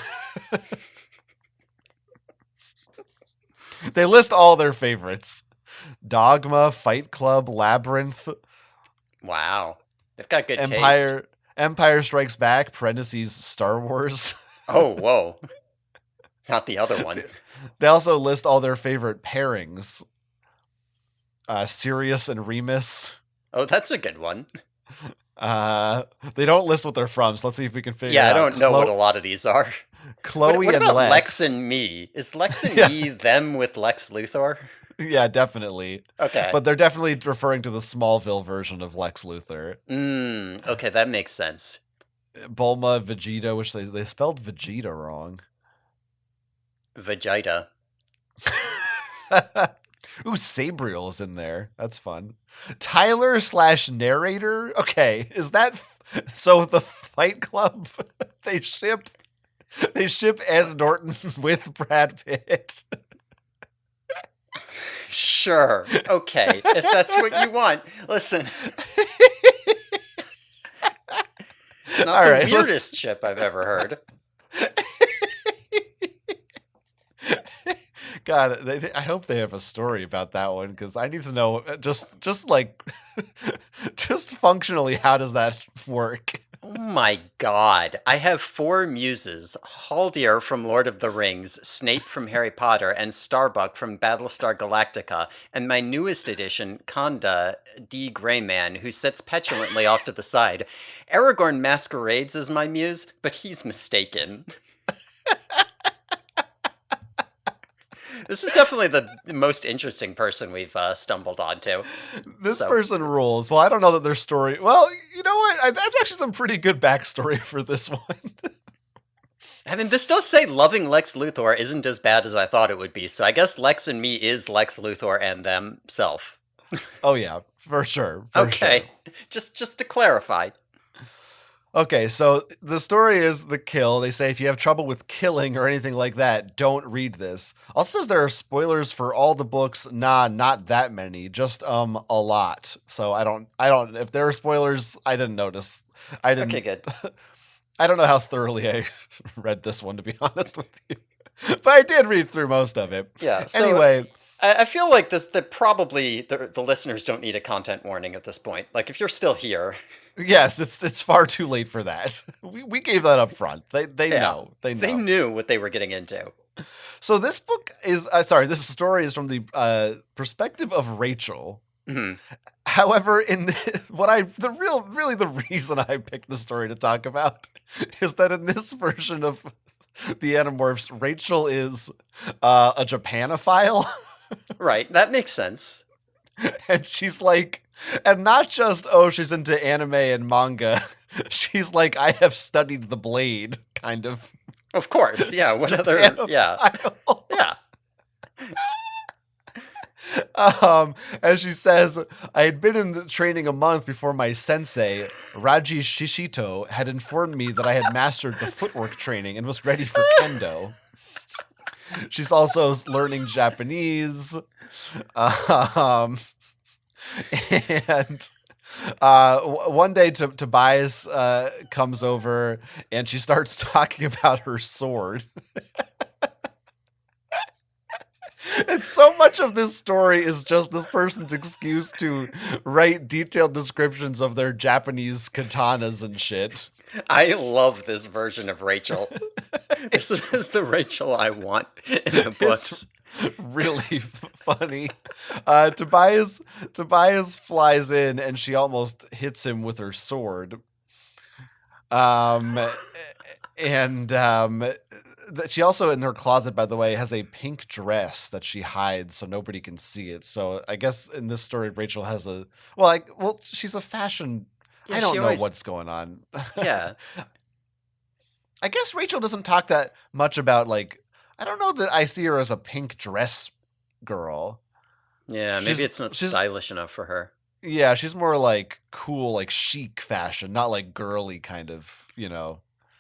They list all their favorites: Dogma, Fight Club, Labyrinth. Wow, they've got good taste. Empire Strikes Back (parentheses Star Wars). Oh, whoa. Not the other one. They also list all their favorite pairings. Sirius and Remus. Oh, that's a good one. They don't list what they're from, so let's see if we can figure Yeah, out. I don't know what a lot of these are. Chloe what and about Lex. Lex and me? Is Lex and Yeah. me them with Lex Luthor? Yeah, definitely. Okay. But they're definitely referring to the Smallville version of Lex Luthor. Okay, that makes sense. Bulma, Vegeta, which they spelled Vegeta wrong. Vegeta. Ooh, Sabriel is in there. That's fun. Tyler/narrator. Okay, is that so? The Fight Club they ship Ed Norton with Brad Pitt. Sure. Okay, if that's what you want. Listen. It's not the weirdest ship I've ever heard. God, I hope they have a story about that one because I need to know just functionally how does that work? Oh my god. I have 4 muses: Haldir from Lord of the Rings, Snape from Harry Potter, and Starbuck from Battlestar Galactica, and my newest addition, Conda, D. Greyman, who sits petulantly off to the side. Aragorn masquerades as my muse, but he's mistaken. This is definitely the most interesting person we've stumbled onto. This person rules. Well, I don't know that their story. Well, you know what? That's actually some pretty good backstory for this one. I mean, this does say loving Lex Luthor isn't as bad as I thought it would be, so I guess Lex and me is Lex Luthor and themself. Oh yeah, for sure. Okay, just to clarify. Okay, so the story is The Kill. They say if you have trouble with killing or anything like that, don't read this. Also says there are spoilers for all the books. Nah, not that many, just a lot. So I don't if there are spoilers, I didn't notice. I didn't. Okay, good. I don't know how thoroughly I read this one, to be honest with you. But I did read through most of it. Yeah. So anyway, I feel like that probably the listeners don't need a content warning at this point. Like, if you're still here. Yes, it's far too late for that. We gave that up front. They know. They know. They knew what they were getting into. So this book is this story is from the perspective of Rachel. Mm-hmm. However, the reason I picked the story to talk about is that in this version of the Animorphs, Rachel is a Japanophile. Right, that makes sense. And she's like, and not just, she's into anime and manga. She's like, I have studied the blade, kind of. Of course, yeah. What other? Yeah, yeah. And she says, I had been in training a month before my sensei, Raji Shishito, had informed me that I had mastered the footwork training and was ready for kendo. She's also learning Japanese. And one day Tobias comes over and she starts talking about her sword. And so much of this story is just this person's excuse to write detailed descriptions of their Japanese katanas and shit. I love this version of Rachel. This is the Rachel I want in the books. It's really funny. Tobias flies in and she almost hits him with her sword. And she also, in her closet, by the way, has a pink dress that she hides so nobody can see it. So I guess in this story, Rachel has she's a fashion. Yeah, I she don't know always. what's going on. Yeah. I guess Rachel doesn't talk that much about, like, I don't know that I see her as a pink dress girl. Yeah, maybe it's not stylish enough for her. Yeah, she's more like cool, like chic fashion, not like girly kind of,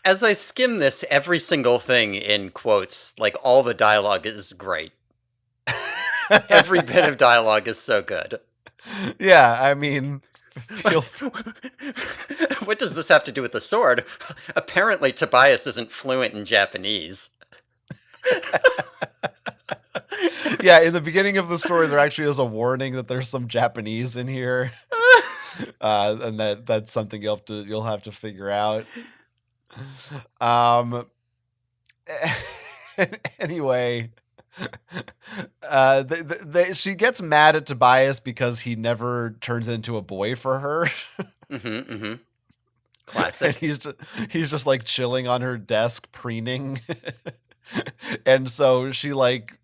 As I skim this, every single thing in quotes, like all the dialogue is great. Every bit of dialogue is so good. Yeah, I mean, what does this have to do with the sword? Apparently, Tobias isn't fluent in Japanese. Yeah, in the beginning of the story, there actually is a warning that there's some Japanese in here, and that's something you'll have to figure out. Anyway, she gets mad at Tobias because he never turns into a boy for her. Classic. And he's just like chilling on her desk preening. And so she like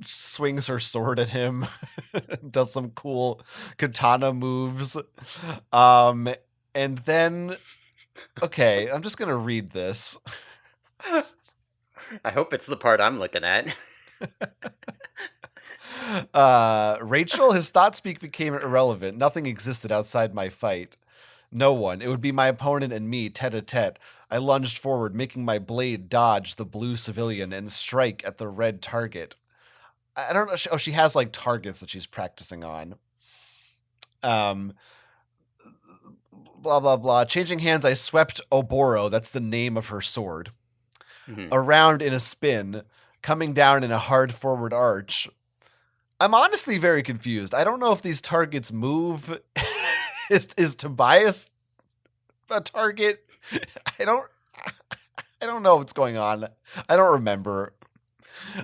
swings her sword at him, does some cool katana moves. And then, okay, I'm just going to read this. I hope it's the part I'm looking at. Rachel, his thought speak became irrelevant. Nothing existed outside my fight. No one. It would be my opponent and me, tete-a-tete. I lunged forward, making my blade dodge the blue civilian and strike at the red target. I don't know. Oh, she has like targets that she's practicing on. Blah, blah, blah. Changing hands, I swept Oboro. That's the name of her sword. Around in a spin, coming down in a hard forward arch. I'm honestly very confused. I don't know if these targets move. Is Tobias a target? I don't know what's going on. I don't remember.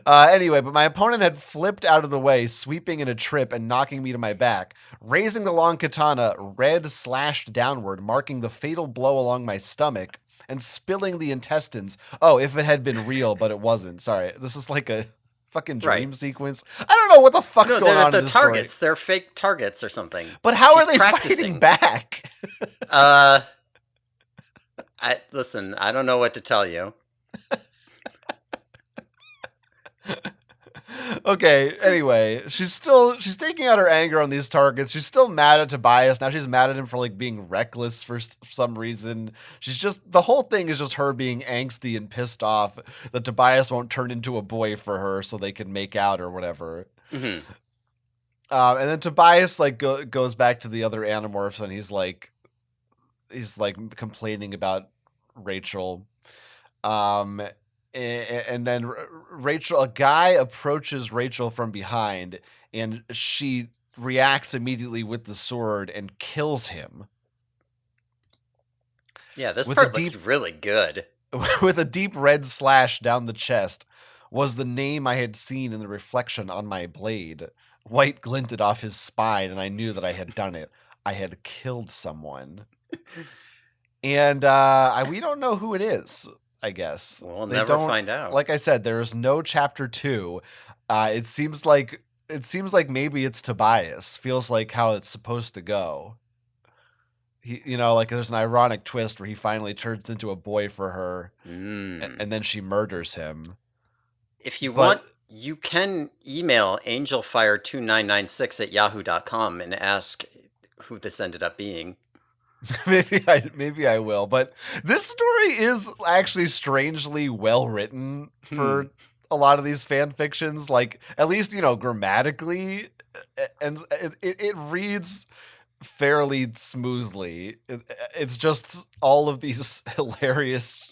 Anyway, but my opponent had flipped out of the way, sweeping in a trip and knocking me to my back. Raising the long katana, red slashed downward, marking the fatal blow along my stomach and spilling the intestines. Oh, if it had been real, but it wasn't. Sorry, this is like a fucking dream sequence. I don't know what the fuck's going on in this targets. Story. They're fake targets or something. But how are they fighting back? Listen, I don't know what to tell you. Okay, anyway, she's taking out her anger on these targets. She's still mad at Tobias. Now she's mad at him for like being reckless for some reason. The whole thing is just her being angsty and pissed off that Tobias won't turn into a boy for her so they can make out or whatever. And then Tobias like goes back to the other Animorphs and he's like complaining about Rachel. And then a guy approaches Rachel from behind and she reacts immediately with the sword and kills him. Yeah, this part looks really good. With a deep red slash down the chest was the name I had seen in the reflection on my blade. White glinted off his spine and I knew that I had done it. I had killed someone. And we don't know who it is. I guess we'll never find out. Like I said, there is no chapter 2. It seems like maybe it's Tobias. Feels like how it's supposed to go. He, like there's an ironic twist where he finally turns into a boy for her, and then she murders him. If you want, you can email angelfire2996@yahoo.com and ask who this ended up being. Maybe I will, but this story is actually strangely well written for a lot of these fan fictions. Like at least grammatically, and it reads fairly smoothly. It's just all of these hilarious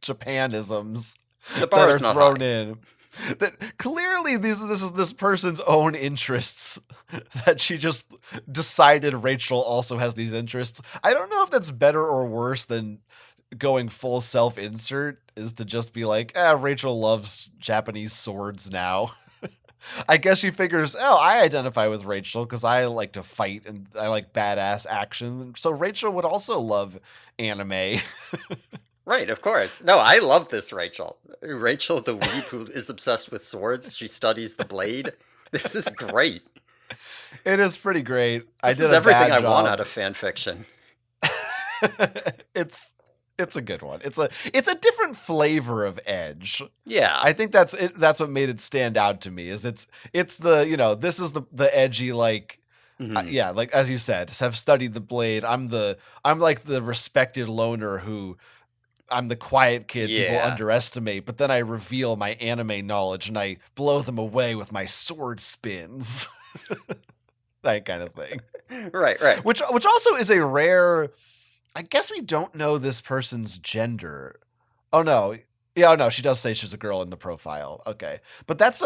Japanisms that are thrown in. That clearly this is this person's own interests that she just decided Rachel also has these interests. I don't know if that's better or worse than going full self-insert, is to just be like, Rachel loves Japanese swords now. I guess she figures, I identify with Rachel because I like to fight and I like badass action. So Rachel would also love anime. Right, of course. No, I love this Rachel. Rachel, the weeb who is obsessed with swords. She studies the blade. This is great. It is pretty great. I This did is a everything bad I want out job. of fan fiction. It's a good one. It's a different flavor of Edge. Yeah. I think that's it. That's what made it stand out to me. Is it's the, this is the edgy, like, yeah, like as you said, have studied the blade. I'm like the respected loner who, I'm the quiet kid people Yeah. underestimate, but then I reveal my anime knowledge and I blow them away with my sword spins. That kind of thing. Right, right. Which also is a rare. I guess we don't know this person's gender. Oh no. Yeah, oh no, she does say she's a girl in the profile. Okay. But that's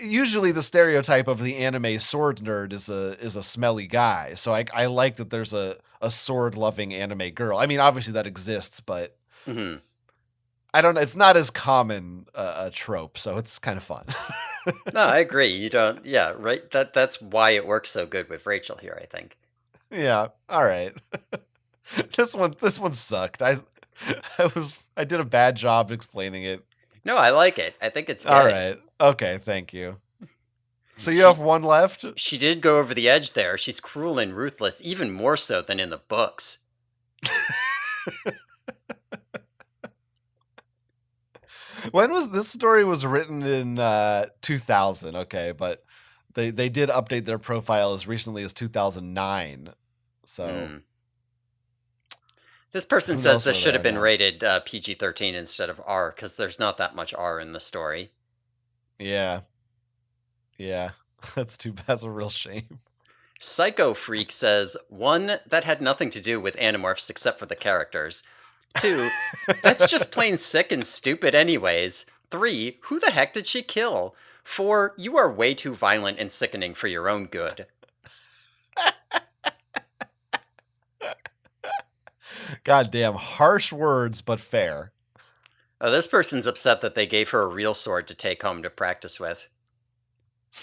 usually the stereotype of the anime sword nerd is a smelly guy. So I like that there's a sword loving anime girl. I mean, obviously that exists, but I don't know. It's not as common a trope, so it's kind of fun. No, I agree. You don't. Yeah, right. That's why it works so good with Rachel here, I think. Yeah. All right. This one sucked. I did a bad job explaining it. No, I like it. I think it's good. All right. Okay, thank you. So you have one left? She did go over the edge there. She's cruel and ruthless, even more so than in the books. When was this story was written in 2000, okay, but they did update their profile as recently as 2009. So this person says this should have been rated PG-13 instead of R because there's not that much R in the story. Yeah. Yeah. That's a real shame. Psycho Freak says, 1, that had nothing to do with Animorphs except for the characters. 2, that's just plain sick and stupid anyways. 3, who the heck did she kill? 4, you are way too violent and sickening for your own good. Goddamn, harsh words, but fair. Oh, this person's upset that they gave her a real sword to take home to practice with.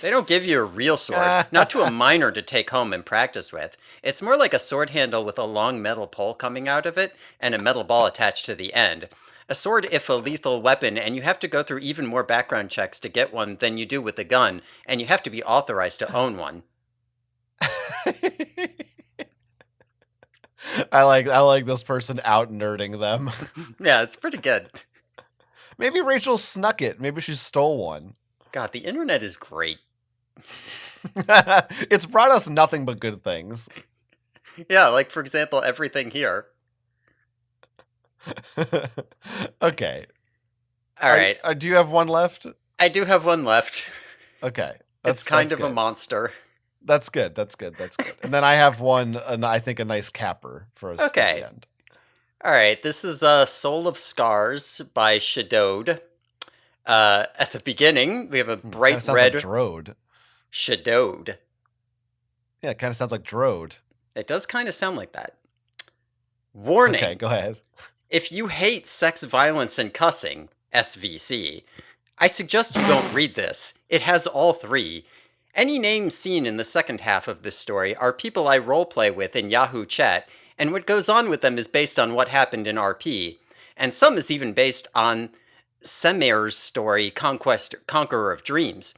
They don't give you a real sword, not to a minor to take home and practice with. It's more like a sword handle with a long metal pole coming out of it and a metal ball attached to the end. A sword, if a lethal weapon, and you have to go through even more background checks to get one than you do with a gun, and you have to be authorized to own one. I like this person out nerding them. Yeah, it's pretty good. Maybe Rachel snuck it. Maybe she stole one. God, the internet is great. It's brought us nothing but good things. Yeah, like, for example, everything here. Okay. All right. Do you have one left? I do have one left. Okay. It's kind of a monster. That's good. And then I have one, I think a nice capper for us at the end. All right. This is Soul of Scars by Shadowed. At the beginning, we have a bright red... Like Drode. Shadowed. Yeah, it kind of sounds like Drode. It does kind of sound like that. Warning. Okay, go ahead. If you hate sex, violence, and cussing, SVC, I suggest you don't read this. It has all 3. Any names seen in the second half of this story are people I roleplay with in Yahoo Chat, and what goes on with them is based on what happened in RP, and some is even based on Semir's story, Conqueror of Dreams.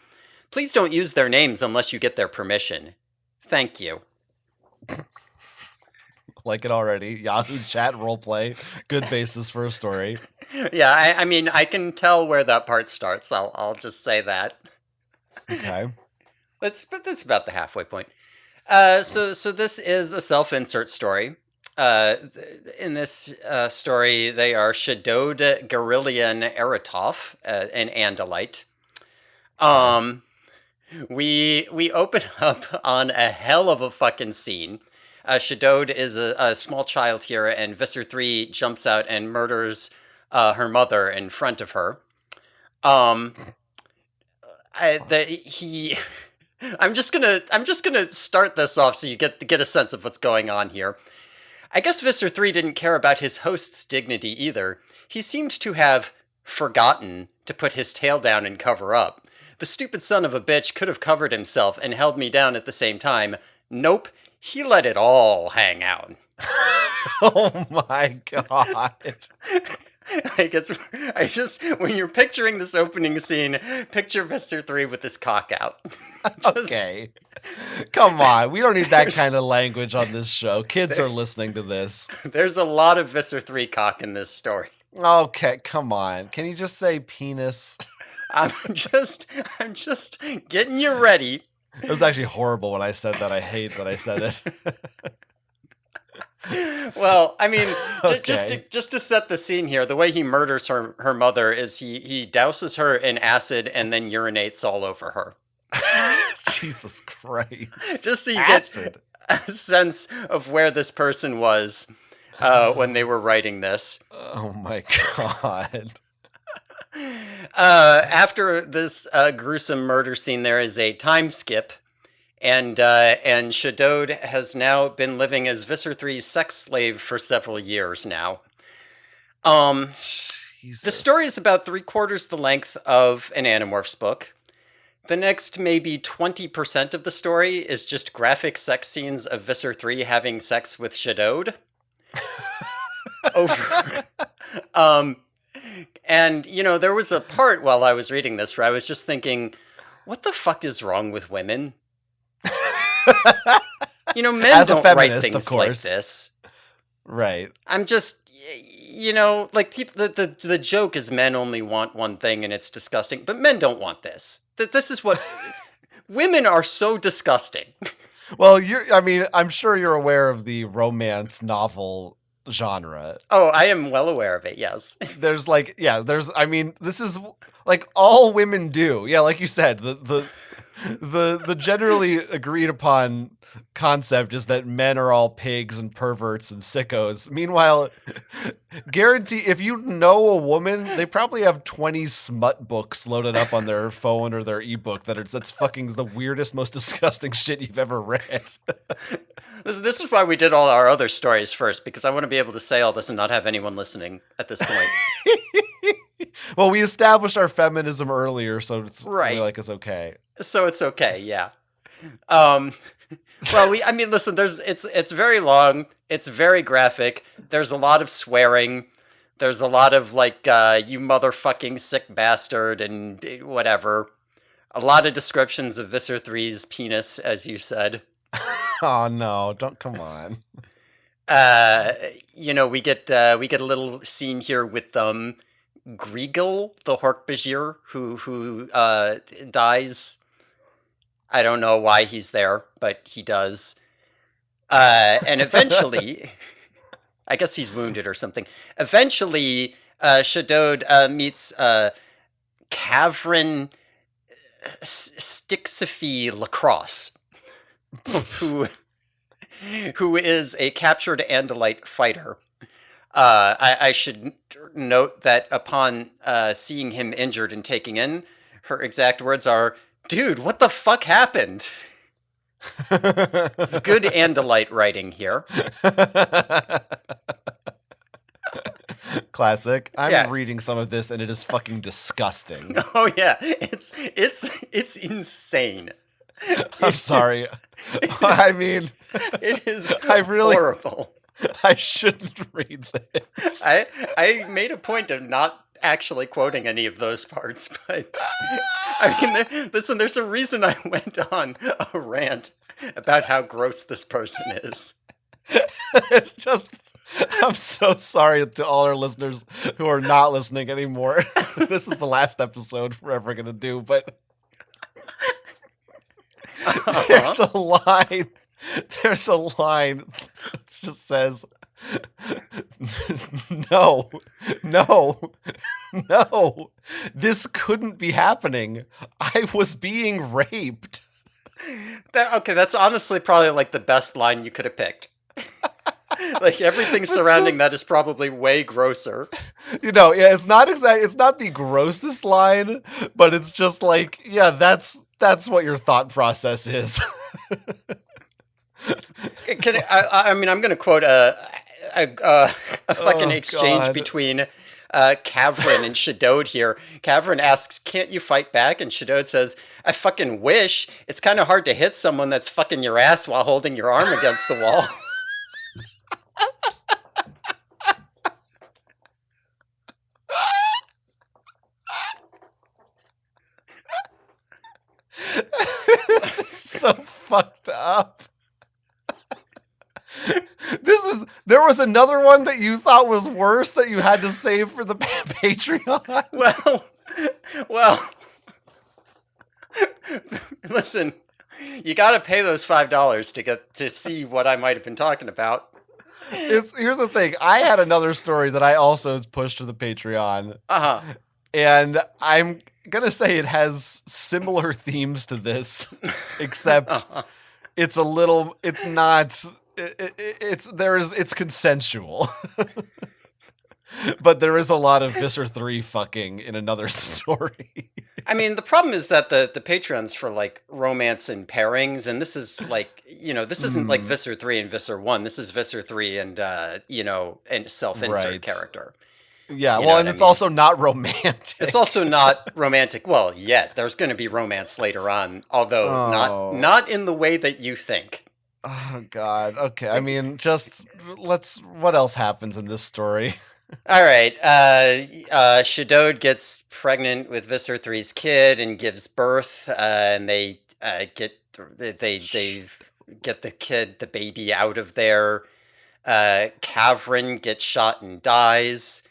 Please don't use their names unless you get their permission. Thank you. Like it already. Yahoo Chat roleplay. Good basis for a story. Yeah, I mean, I can tell where that part starts. I'll just say that. Okay. That's about the halfway point. So this is a self-insert story. In this story, they are Shadowed, Garillion, Eritoph, an Andalite. We open up on a hell of a fucking scene. Shadowed is a small child here, and Visser 3 jumps out and murders her mother in front of her. I'm just gonna start this off so you get a sense of what's going on here. I guess Visser 3 didn't care about his host's dignity either. He seemed to have forgotten to put his tail down and cover up. The stupid son of a bitch could have covered himself and held me down at the same time. Nope, he let it all hang out. Oh my god. Like when you're picturing this opening scene, picture Visser 3 with his cock out. Okay. Come on. We don't need that kind of language on this show. Kids are listening to this. There's a lot of Visser 3 cock in this story. Okay, come on. Can you just say penis? I'm just getting you ready. It was actually horrible when I said that. I hate that I said it. Well, I mean, Okay. just to set the scene here, the way he murders her mother is he douses her in acid and then urinates all over her. Jesus Christ. Just so you Acid. get a sense of where this person was when they were writing this. Oh my god. After this gruesome murder scene, there is a time skip. And Shadode has now been living as Visser 3's sex slave for several years now. Jesus. The story is about 3/4 the length of an Animorphs book. The next maybe 20% of the story is just graphic sex scenes of Visser 3 having sex with Shadode. And, you know, there was a part while I was reading this where I was just thinking, what the fuck is wrong with women? You know, men As a don't feminist, write things of course. like this. Right. I'm just, you know, like the joke is men only want one thing and it's disgusting, but men don't want this. This is what women are so disgusting. Well, I'm sure you're aware of the romance novel genre. Oh, I am well aware of it. Yes. This is like all women do. Yeah, like you said, the generally agreed upon concept is that men are all pigs and perverts and sickos. Meanwhile, guarantee if you know a woman, they probably have 20 smut books loaded up on their phone or their ebook that's fucking the weirdest, most disgusting shit you've ever read. This is why we did all our other stories first, because I want to be able to say all this and not have anyone listening at this point. Well, we established our feminism earlier, so it's right. Like it's okay. So it's okay, yeah. Well, listen. It's very long. It's very graphic. There's a lot of swearing. There's a lot of like, you motherfucking sick bastard and whatever. A lot of descriptions of Visser 3's penis, as you said. Oh no! Don't come on. You know, we get a little scene here with Griegel, the Hork-Bajir, who dies. I don't know why he's there, but he does. And eventually, I guess he's wounded or something. Eventually, Shadode meets Cavrin Stixiphy Lacrosse, who is a captured Andalite fighter. I should note that upon seeing him injured and taking in, her exact words are, "Dude, what the fuck happened?" Good Andalite writing here. Classic. I'm reading some of this and it is fucking disgusting. Oh yeah, it's insane. I'm sorry. I mean, it is really horrible. I shouldn't read this. I made a point of not actually quoting any of those parts, but I mean, listen, there's a reason I went on a rant about how gross this person is. It's just, I'm so sorry to all our listeners who are not listening anymore. This is the last episode we're ever going to do, but there's a line that just says, no, this couldn't be happening. I was being raped. That's honestly probably like the best line you could have picked. Like everything surrounding that is probably way grosser. You know, yeah, it's not the grossest line, but it's just like, yeah, that's what your thought process is. I'm going to quote a fucking exchange between Cavrin and Shadode here. Cavrin asks, "Can't you fight back?" And Shadode says, "I fucking wish. It's kind of hard to hit someone that's fucking your ass while holding your arm against the wall." This is so fucked up. There was another one that you thought was worse that you had to save for the Patreon. Well, listen, you got to pay those $5 to get to see what I might have been talking about. Here's the thing. I had another story that I also pushed to the Patreon. And I'm going to say it has similar themes to this, except it's consensual. But there is a lot of Visser 3 fucking in another story. I mean, the problem is that the Patreon's for like romance and pairings, and this is like, this isn't like Visser 3 and Visser 1. This is Visser 3 and and self-insert character. Yeah, and it's also not romantic. It's also not romantic. Well, yet there's going to be romance later on, although not in the way that you think. Oh God. Okay. I mean, what else happens in this story? All right. Shadowed gets pregnant with Visser 3's kid and gives birth, and they get the baby out of there. Kavrin gets shot and dies.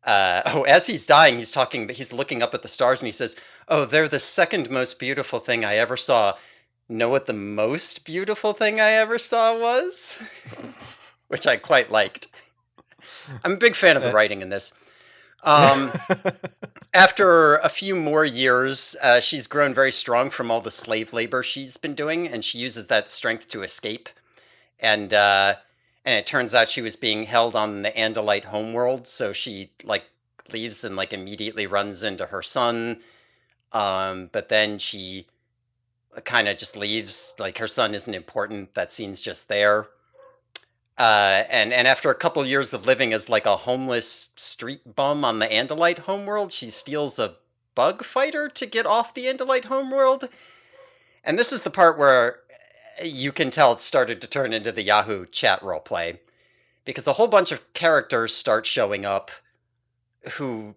As he's dying, he's looking up at the stars and he says, "Oh, they're the second most beautiful thing I ever saw." Know what the most beautiful thing I ever saw was? Which I quite liked. I'm a big fan of the writing in this. After a few more years, she's grown very strong from all the slave labor she's been doing, and she uses that strength to escape. And it turns out she was being held on the Andalite homeworld, so she leaves and immediately runs into her son. But then she kind of just leaves. Her son isn't important. That scene's just there. And after a couple years of living as a homeless street bum on the Andalite homeworld, she steals a bug fighter to get off the Andalite homeworld. And this is the part where you can tell it started to turn into the Yahoo chat roleplay, because a whole bunch of characters start showing up who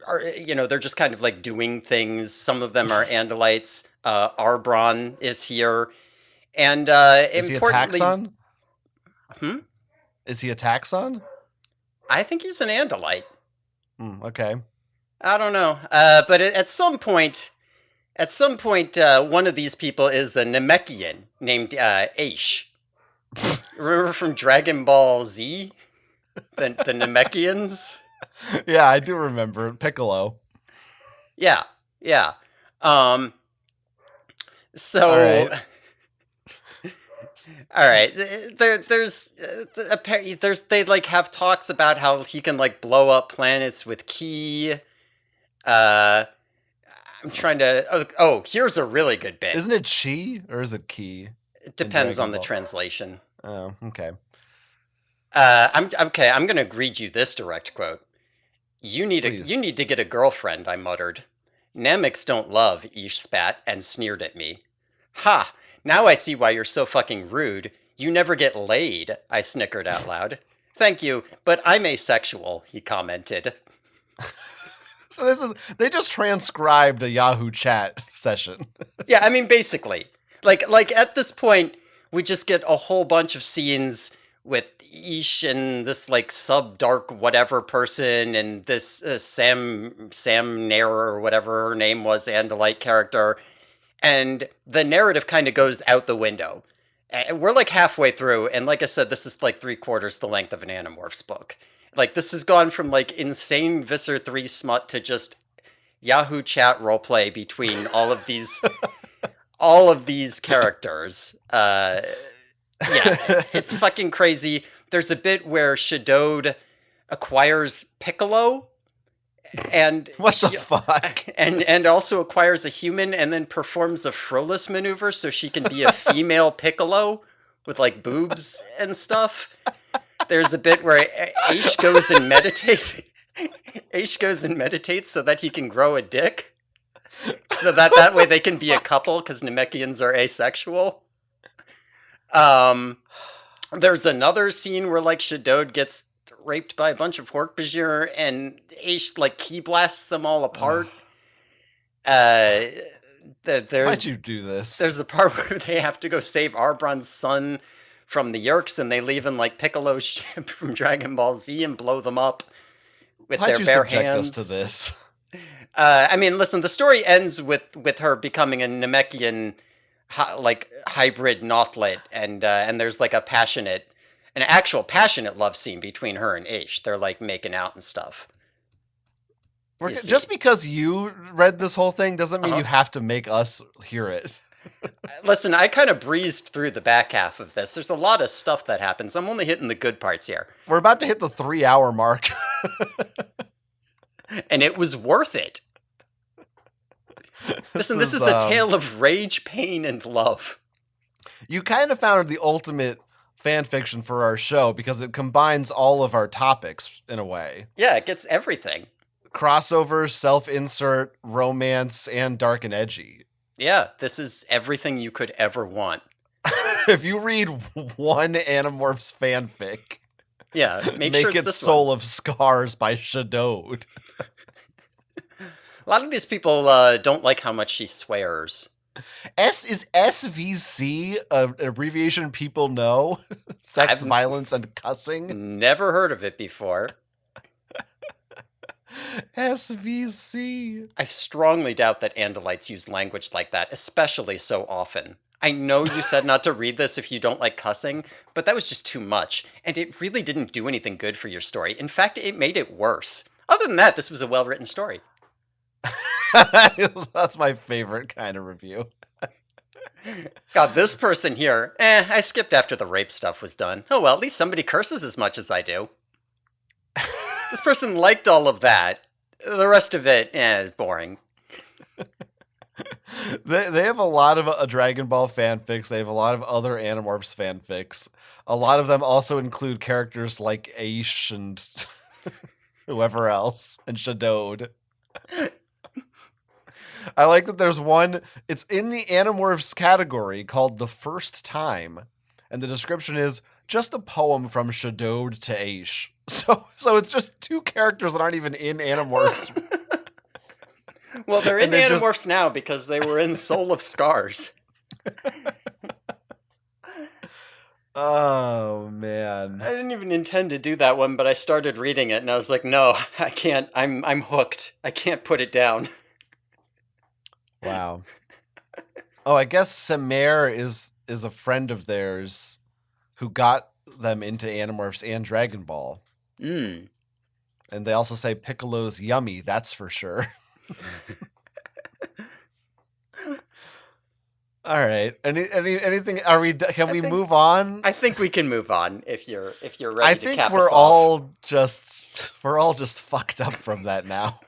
are, they're just kind of doing things. Some of them are Andalites. Arbron is here. And is importantly, he a taxon? Is he a taxon? I think he's an Andalite. Okay. I don't know. But at some point, one of these people is a Namekian named Aish. Remember from Dragon Ball Z? The Namekians? Yeah, I do remember. Piccolo. Yeah. So... All right. There's they have talks about how he can blow up planets with ki. I'm trying to. Oh, here's a really good bit. Isn't it chi or is it ki? It depends on the translation. Oh, okay. I'm gonna read you this direct quote. You need to get a girlfriend, I muttered. Nameks don't love, Ish spat and sneered at me. Ha! Now I see why you're so fucking rude. You never get laid, I snickered out loud. Thank you, but I'm asexual, he commented. So they just transcribed a Yahoo chat session. Yeah, I mean, basically. Like at this point, we just get a whole bunch of scenes with Ish and this sub-dark whatever person and this Sam Nair or whatever her name was, Andalite character. And the narrative kind of goes out the window. And we're halfway through, and like I said, this is 3/4 the length of an Animorphs book. This has gone from insane Visser 3 smut to just Yahoo chat roleplay between all of these characters. Yeah, it's fucking crazy. There's a bit where Shadowed acquires Piccolo. And what the fuck? And also acquires a human and then performs a Frolus maneuver so she can be a female Piccolo with boobs and stuff. There's a bit where Aish goes and meditates. Aish goes and meditates so that he can grow a dick. So that way they can be a couple because Namekians are asexual. There's another scene where Shadowed gets raped by a bunch of Hork-Bajir and Aish ki blasts them all apart. Why'd you do this? There's a part where they have to go save Arbron's son from the Yeerks, and they leave in like Piccolo's ship from Dragon Ball Z and blow them up with Why'd their you bare subject hands. us to this? I mean, listen, the story ends with her becoming a Namekian like hybrid Nothlit, and there's like an actual passionate love scene between her and Aish. They're like making out and stuff. Just because you read this whole thing doesn't mean you have to make us hear it. Listen, I kind of breezed through the back half of this. There's a lot of stuff that happens. I'm only hitting the good parts here. We're about to hit the 3-hour mark. And it was worth it. Listen, this is a tale of rage, pain, and love. You kind of found the ultimate fan fiction for our show because it combines all of our topics in a way. Yeah, it gets everything. Crossover, self-insert, romance, and dark and edgy. Yeah, this is everything you could ever want. If you read one Animorphs fanfic, yeah, make sure it's it this Soul one. of Scars by Shadowed. A lot of these people don't like how much she swears. Is SVC an abbreviation people know? Sex, violence, and cussing? Never heard of it before. SVC. I strongly doubt that andalites use language like that, especially so often. I know you said not to read this if you don't like cussing, but that was just too much, and it really didn't do anything good for your story. In fact, it made it worse. Other than that, this was a well-written story. That's my favorite kind of review. God, this person here, I skipped after the rape stuff was done. Oh well, at least somebody curses as much as I do. This person liked all of that. The rest of it, is boring. They have a lot of Dragon Ball fanfics. They have a lot of other Animorphs fanfics. A lot of them also include characters like Aish and whoever else, and Shadowed. I like that there's one, it's in the Animorphs category called The First Time, and the description is just a poem from Shadowed to Aish. So it's just two characters that aren't even in Animorphs. Well, they're in Animorphs now because they were in Soul of Scars. Oh, man. I didn't even intend to do that one, but I started reading it and I was like, no, I can't. I'm hooked. I can't put it down. Wow. Oh, I guess Samare is a friend of theirs who got them into Animorphs and Dragon Ball. Mm. And they also say Piccolo's yummy, that's for sure. All right. Anything? Can we move on? I think we can move on if you're ready. I to think cap we're us all off. just fucked up from that now.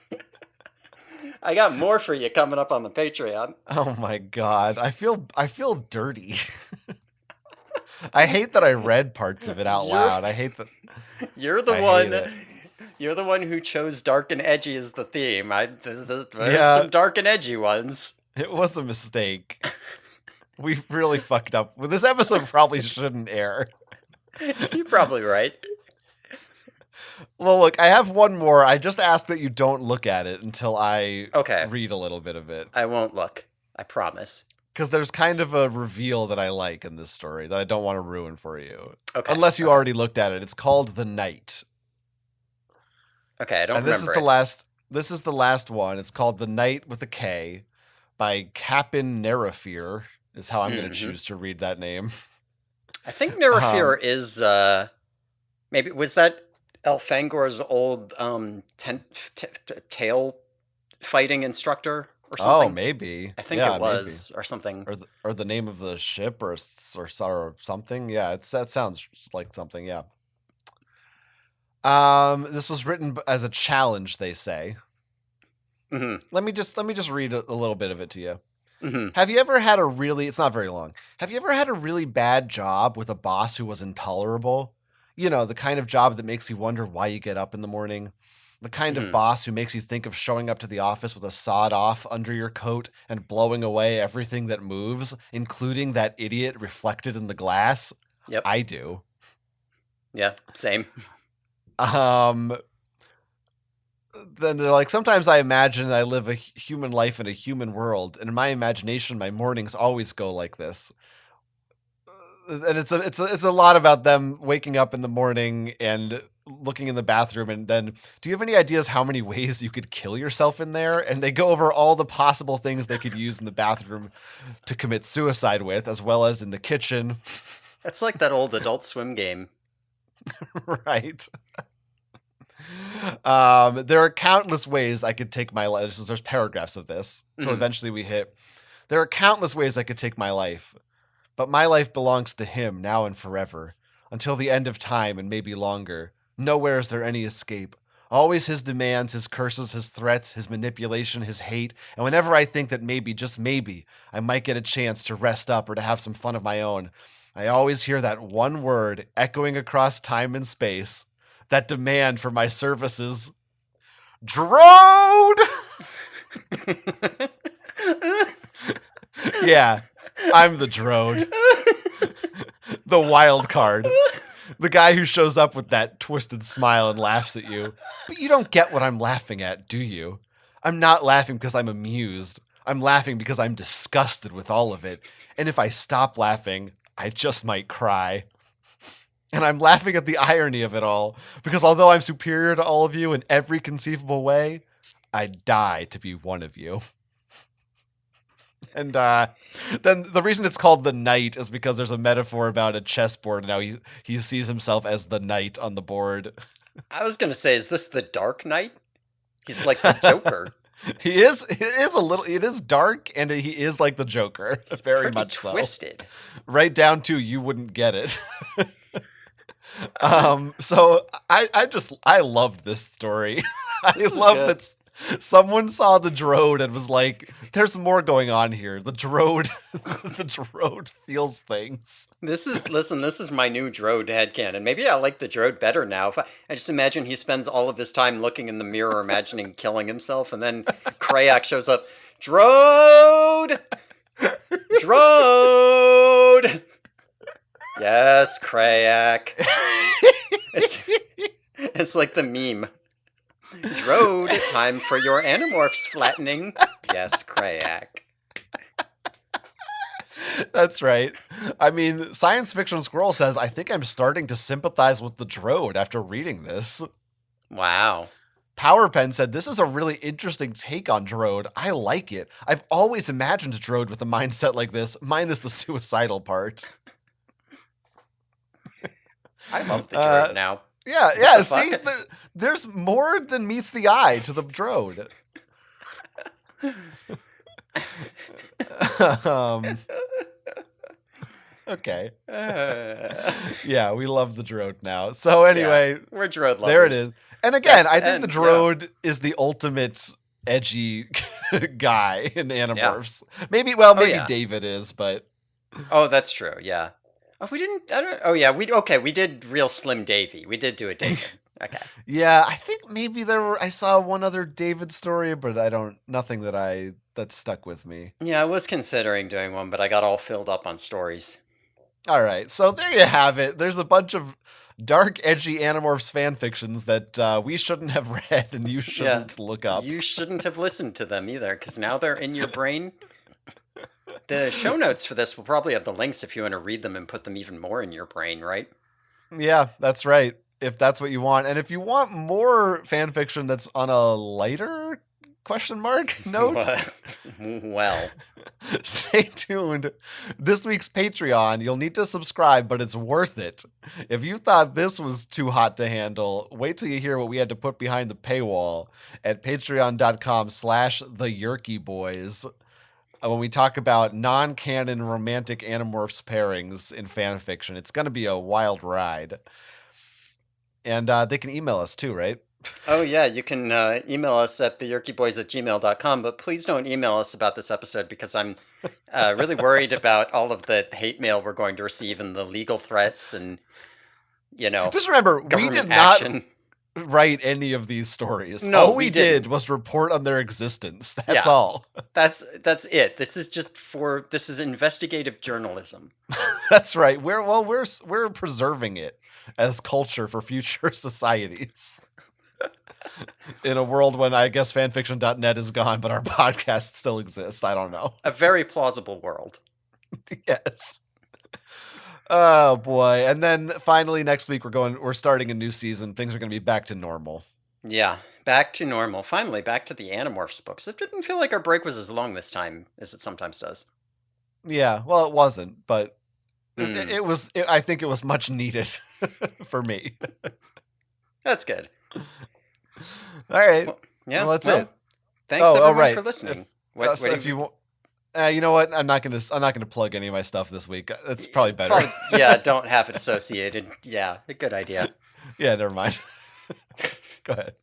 I got more for you coming up on the Patreon. Oh my god, I feel dirty. I hate that I read parts of it out loud. I hate that. You're the one. You're the one who chose dark and edgy as the theme. There's some dark and edgy ones. It was a mistake. We really fucked up. Well, this episode probably shouldn't air. You're probably right. Well, look, I have one more. I just ask that you don't look at it until I Okay. read a little bit of it. I won't look. I promise. Because there's kind of a reveal that I like in this story that I don't want to ruin for you. Okay. Unless you already looked at it. It's called The Night. Okay, I don't remember. This is the last one. It's called The Night with a K by Capin Nerafir is how I'm going to choose to read that name. I think Nerafir is maybe was that Elfangor's old tail fighting instructor or something? Oh, maybe. I think it was, maybe. Or something. Or the name of the ship or something. Yeah, that sounds like something, yeah. This was written as a challenge, they say. Mm-hmm. Let me just read a little bit of it to you. Mm-hmm. Have you ever had it's not very long. Have you ever had a really bad job with a boss who was intolerable? You know, the kind of job that makes you wonder why you get up in the morning. The kind of boss who makes you think of showing up to the office with a sawed off under your coat and blowing away everything that moves, including that idiot reflected in the glass. Yep. I do. Yeah, same. then they're like, sometimes I imagine I live a human life in a human world, and in my imagination, my mornings always go like this. And it's a lot about them waking up in the morning and looking in the bathroom, and then, do you have any ideas how many ways you could kill yourself in there? And they go over all the possible things they could use in the bathroom to commit suicide with, as well as in the kitchen. It's like that old Adult Swim game. Right. There are countless ways I could take my life. There's paragraphs of this until eventually we hit. There are countless ways I could take my life, but my life belongs to him now and forever, until the end of time and maybe longer. Nowhere is there any escape. Always his demands, his curses, his threats, his manipulation, his hate. And whenever I think that maybe, just maybe, I might get a chance to rest up or to have some fun of my own, I always hear that one word echoing across time and space, that demand for my services. Drode! Yeah, I'm the Drode. The wild card. The guy who shows up with that twisted smile and laughs at you. But you don't get what I'm laughing at, do you? I'm not laughing because I'm amused. I'm laughing because I'm disgusted with all of it. And if I stop laughing, I just might cry. And I'm laughing at the irony of it all, because although I'm superior to all of you in every conceivable way, I'd die to be one of you. And then the reason it's called the Knight is because there's a metaphor about a chessboard, and now he sees himself as the knight on the board. I was going to say, is this the Dark Knight? He's like the Joker. It is dark, and he is like the Joker. He's very much twisted. So. Right down to you wouldn't get it. So I loved this story. I love that someone saw the Drode and was like, there's more going on here. The Drode feels things. This is my new Drode headcanon. Maybe I like the Drode better now. If I just imagine he spends all of his time looking in the mirror, imagining killing himself, and then Krayak shows up. Drode! Drode! Yes, Krayak. It's like the meme. Drode, time for your Animorphs flattening. Yes, Krayak. That's right. I mean, Science Fiction Squirrel says, I think I'm starting to sympathize with the Drode after reading this. Wow. Powerpen said, this is a really interesting take on Drode. I like it. I've always imagined Drode with a mindset like this, minus the suicidal part. I love the Drode now. Yeah. See, there's more than meets the eye to the Drode. Okay. Yeah, we love the Drode now. So anyway, we're Drode lovers. There it is. And again, I think the Drode is the ultimate edgy guy in Animorphs. Yeah. Maybe David is, but oh, that's true. Yeah. Oh, we didn't. I don't. Oh, yeah. We did real Slim Davy. We did do a David. Okay. Yeah, I think maybe I saw one other David story, but nothing that stuck with me. Yeah, I was considering doing one, but I got all filled up on stories. All right, so there you have it. There's a bunch of dark, edgy Animorphs fan fictions that we shouldn't have read and you shouldn't look up. You shouldn't have listened to them either, because now they're in your brain. The show notes for this will probably have the links if you want to read them and put them even more in your brain, right? Yeah, that's right. If that's what you want. And if you want more fan fiction that's on a lighter note? Well. Stay tuned. This week's Patreon, you'll need to subscribe, but it's worth it. If you thought this was too hot to handle, wait till you hear what we had to put behind the paywall at patreon.com/theyerkyboys. When we talk about non-canon romantic Animorphs pairings in fan fiction. It's going to be a wild ride. And they can email us too, right? Oh, yeah. You can email us at theyerkyboys@gmail.com, but please don't email us about this episode because I'm really worried about all of the hate mail we're going to receive and the legal threats and, just remember, we did not write any of these stories. No, all we did was report on their existence. That's all. That's it. This is investigative journalism. That's right. We're preserving it as culture for future societies. In a world when I guess fanfiction.net is gone, but our podcast still exists. I don't know. A very plausible world. Yes. Oh boy. And then finally next week we're starting a new season. Things are going to be back to normal. Yeah, back to normal. Finally, back to the Animorphs books. It didn't feel like our break was as long this time as it sometimes does. Yeah, well, it wasn't, but it was. I think it was much needed for me. That's good. All right. Well, yeah, well, that's it. Thanks everyone for listening. If you know what? I'm not gonna plug any of my stuff this week. That's probably better. Yeah, don't have it associated. Yeah, a good idea. Yeah, never mind. Go ahead.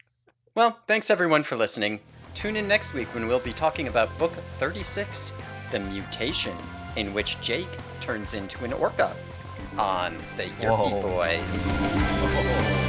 Well, thanks everyone for listening. Tune in next week when we'll be talking about book 36, The Mutation, in which Jake turns into an orca on the Yerky Boys.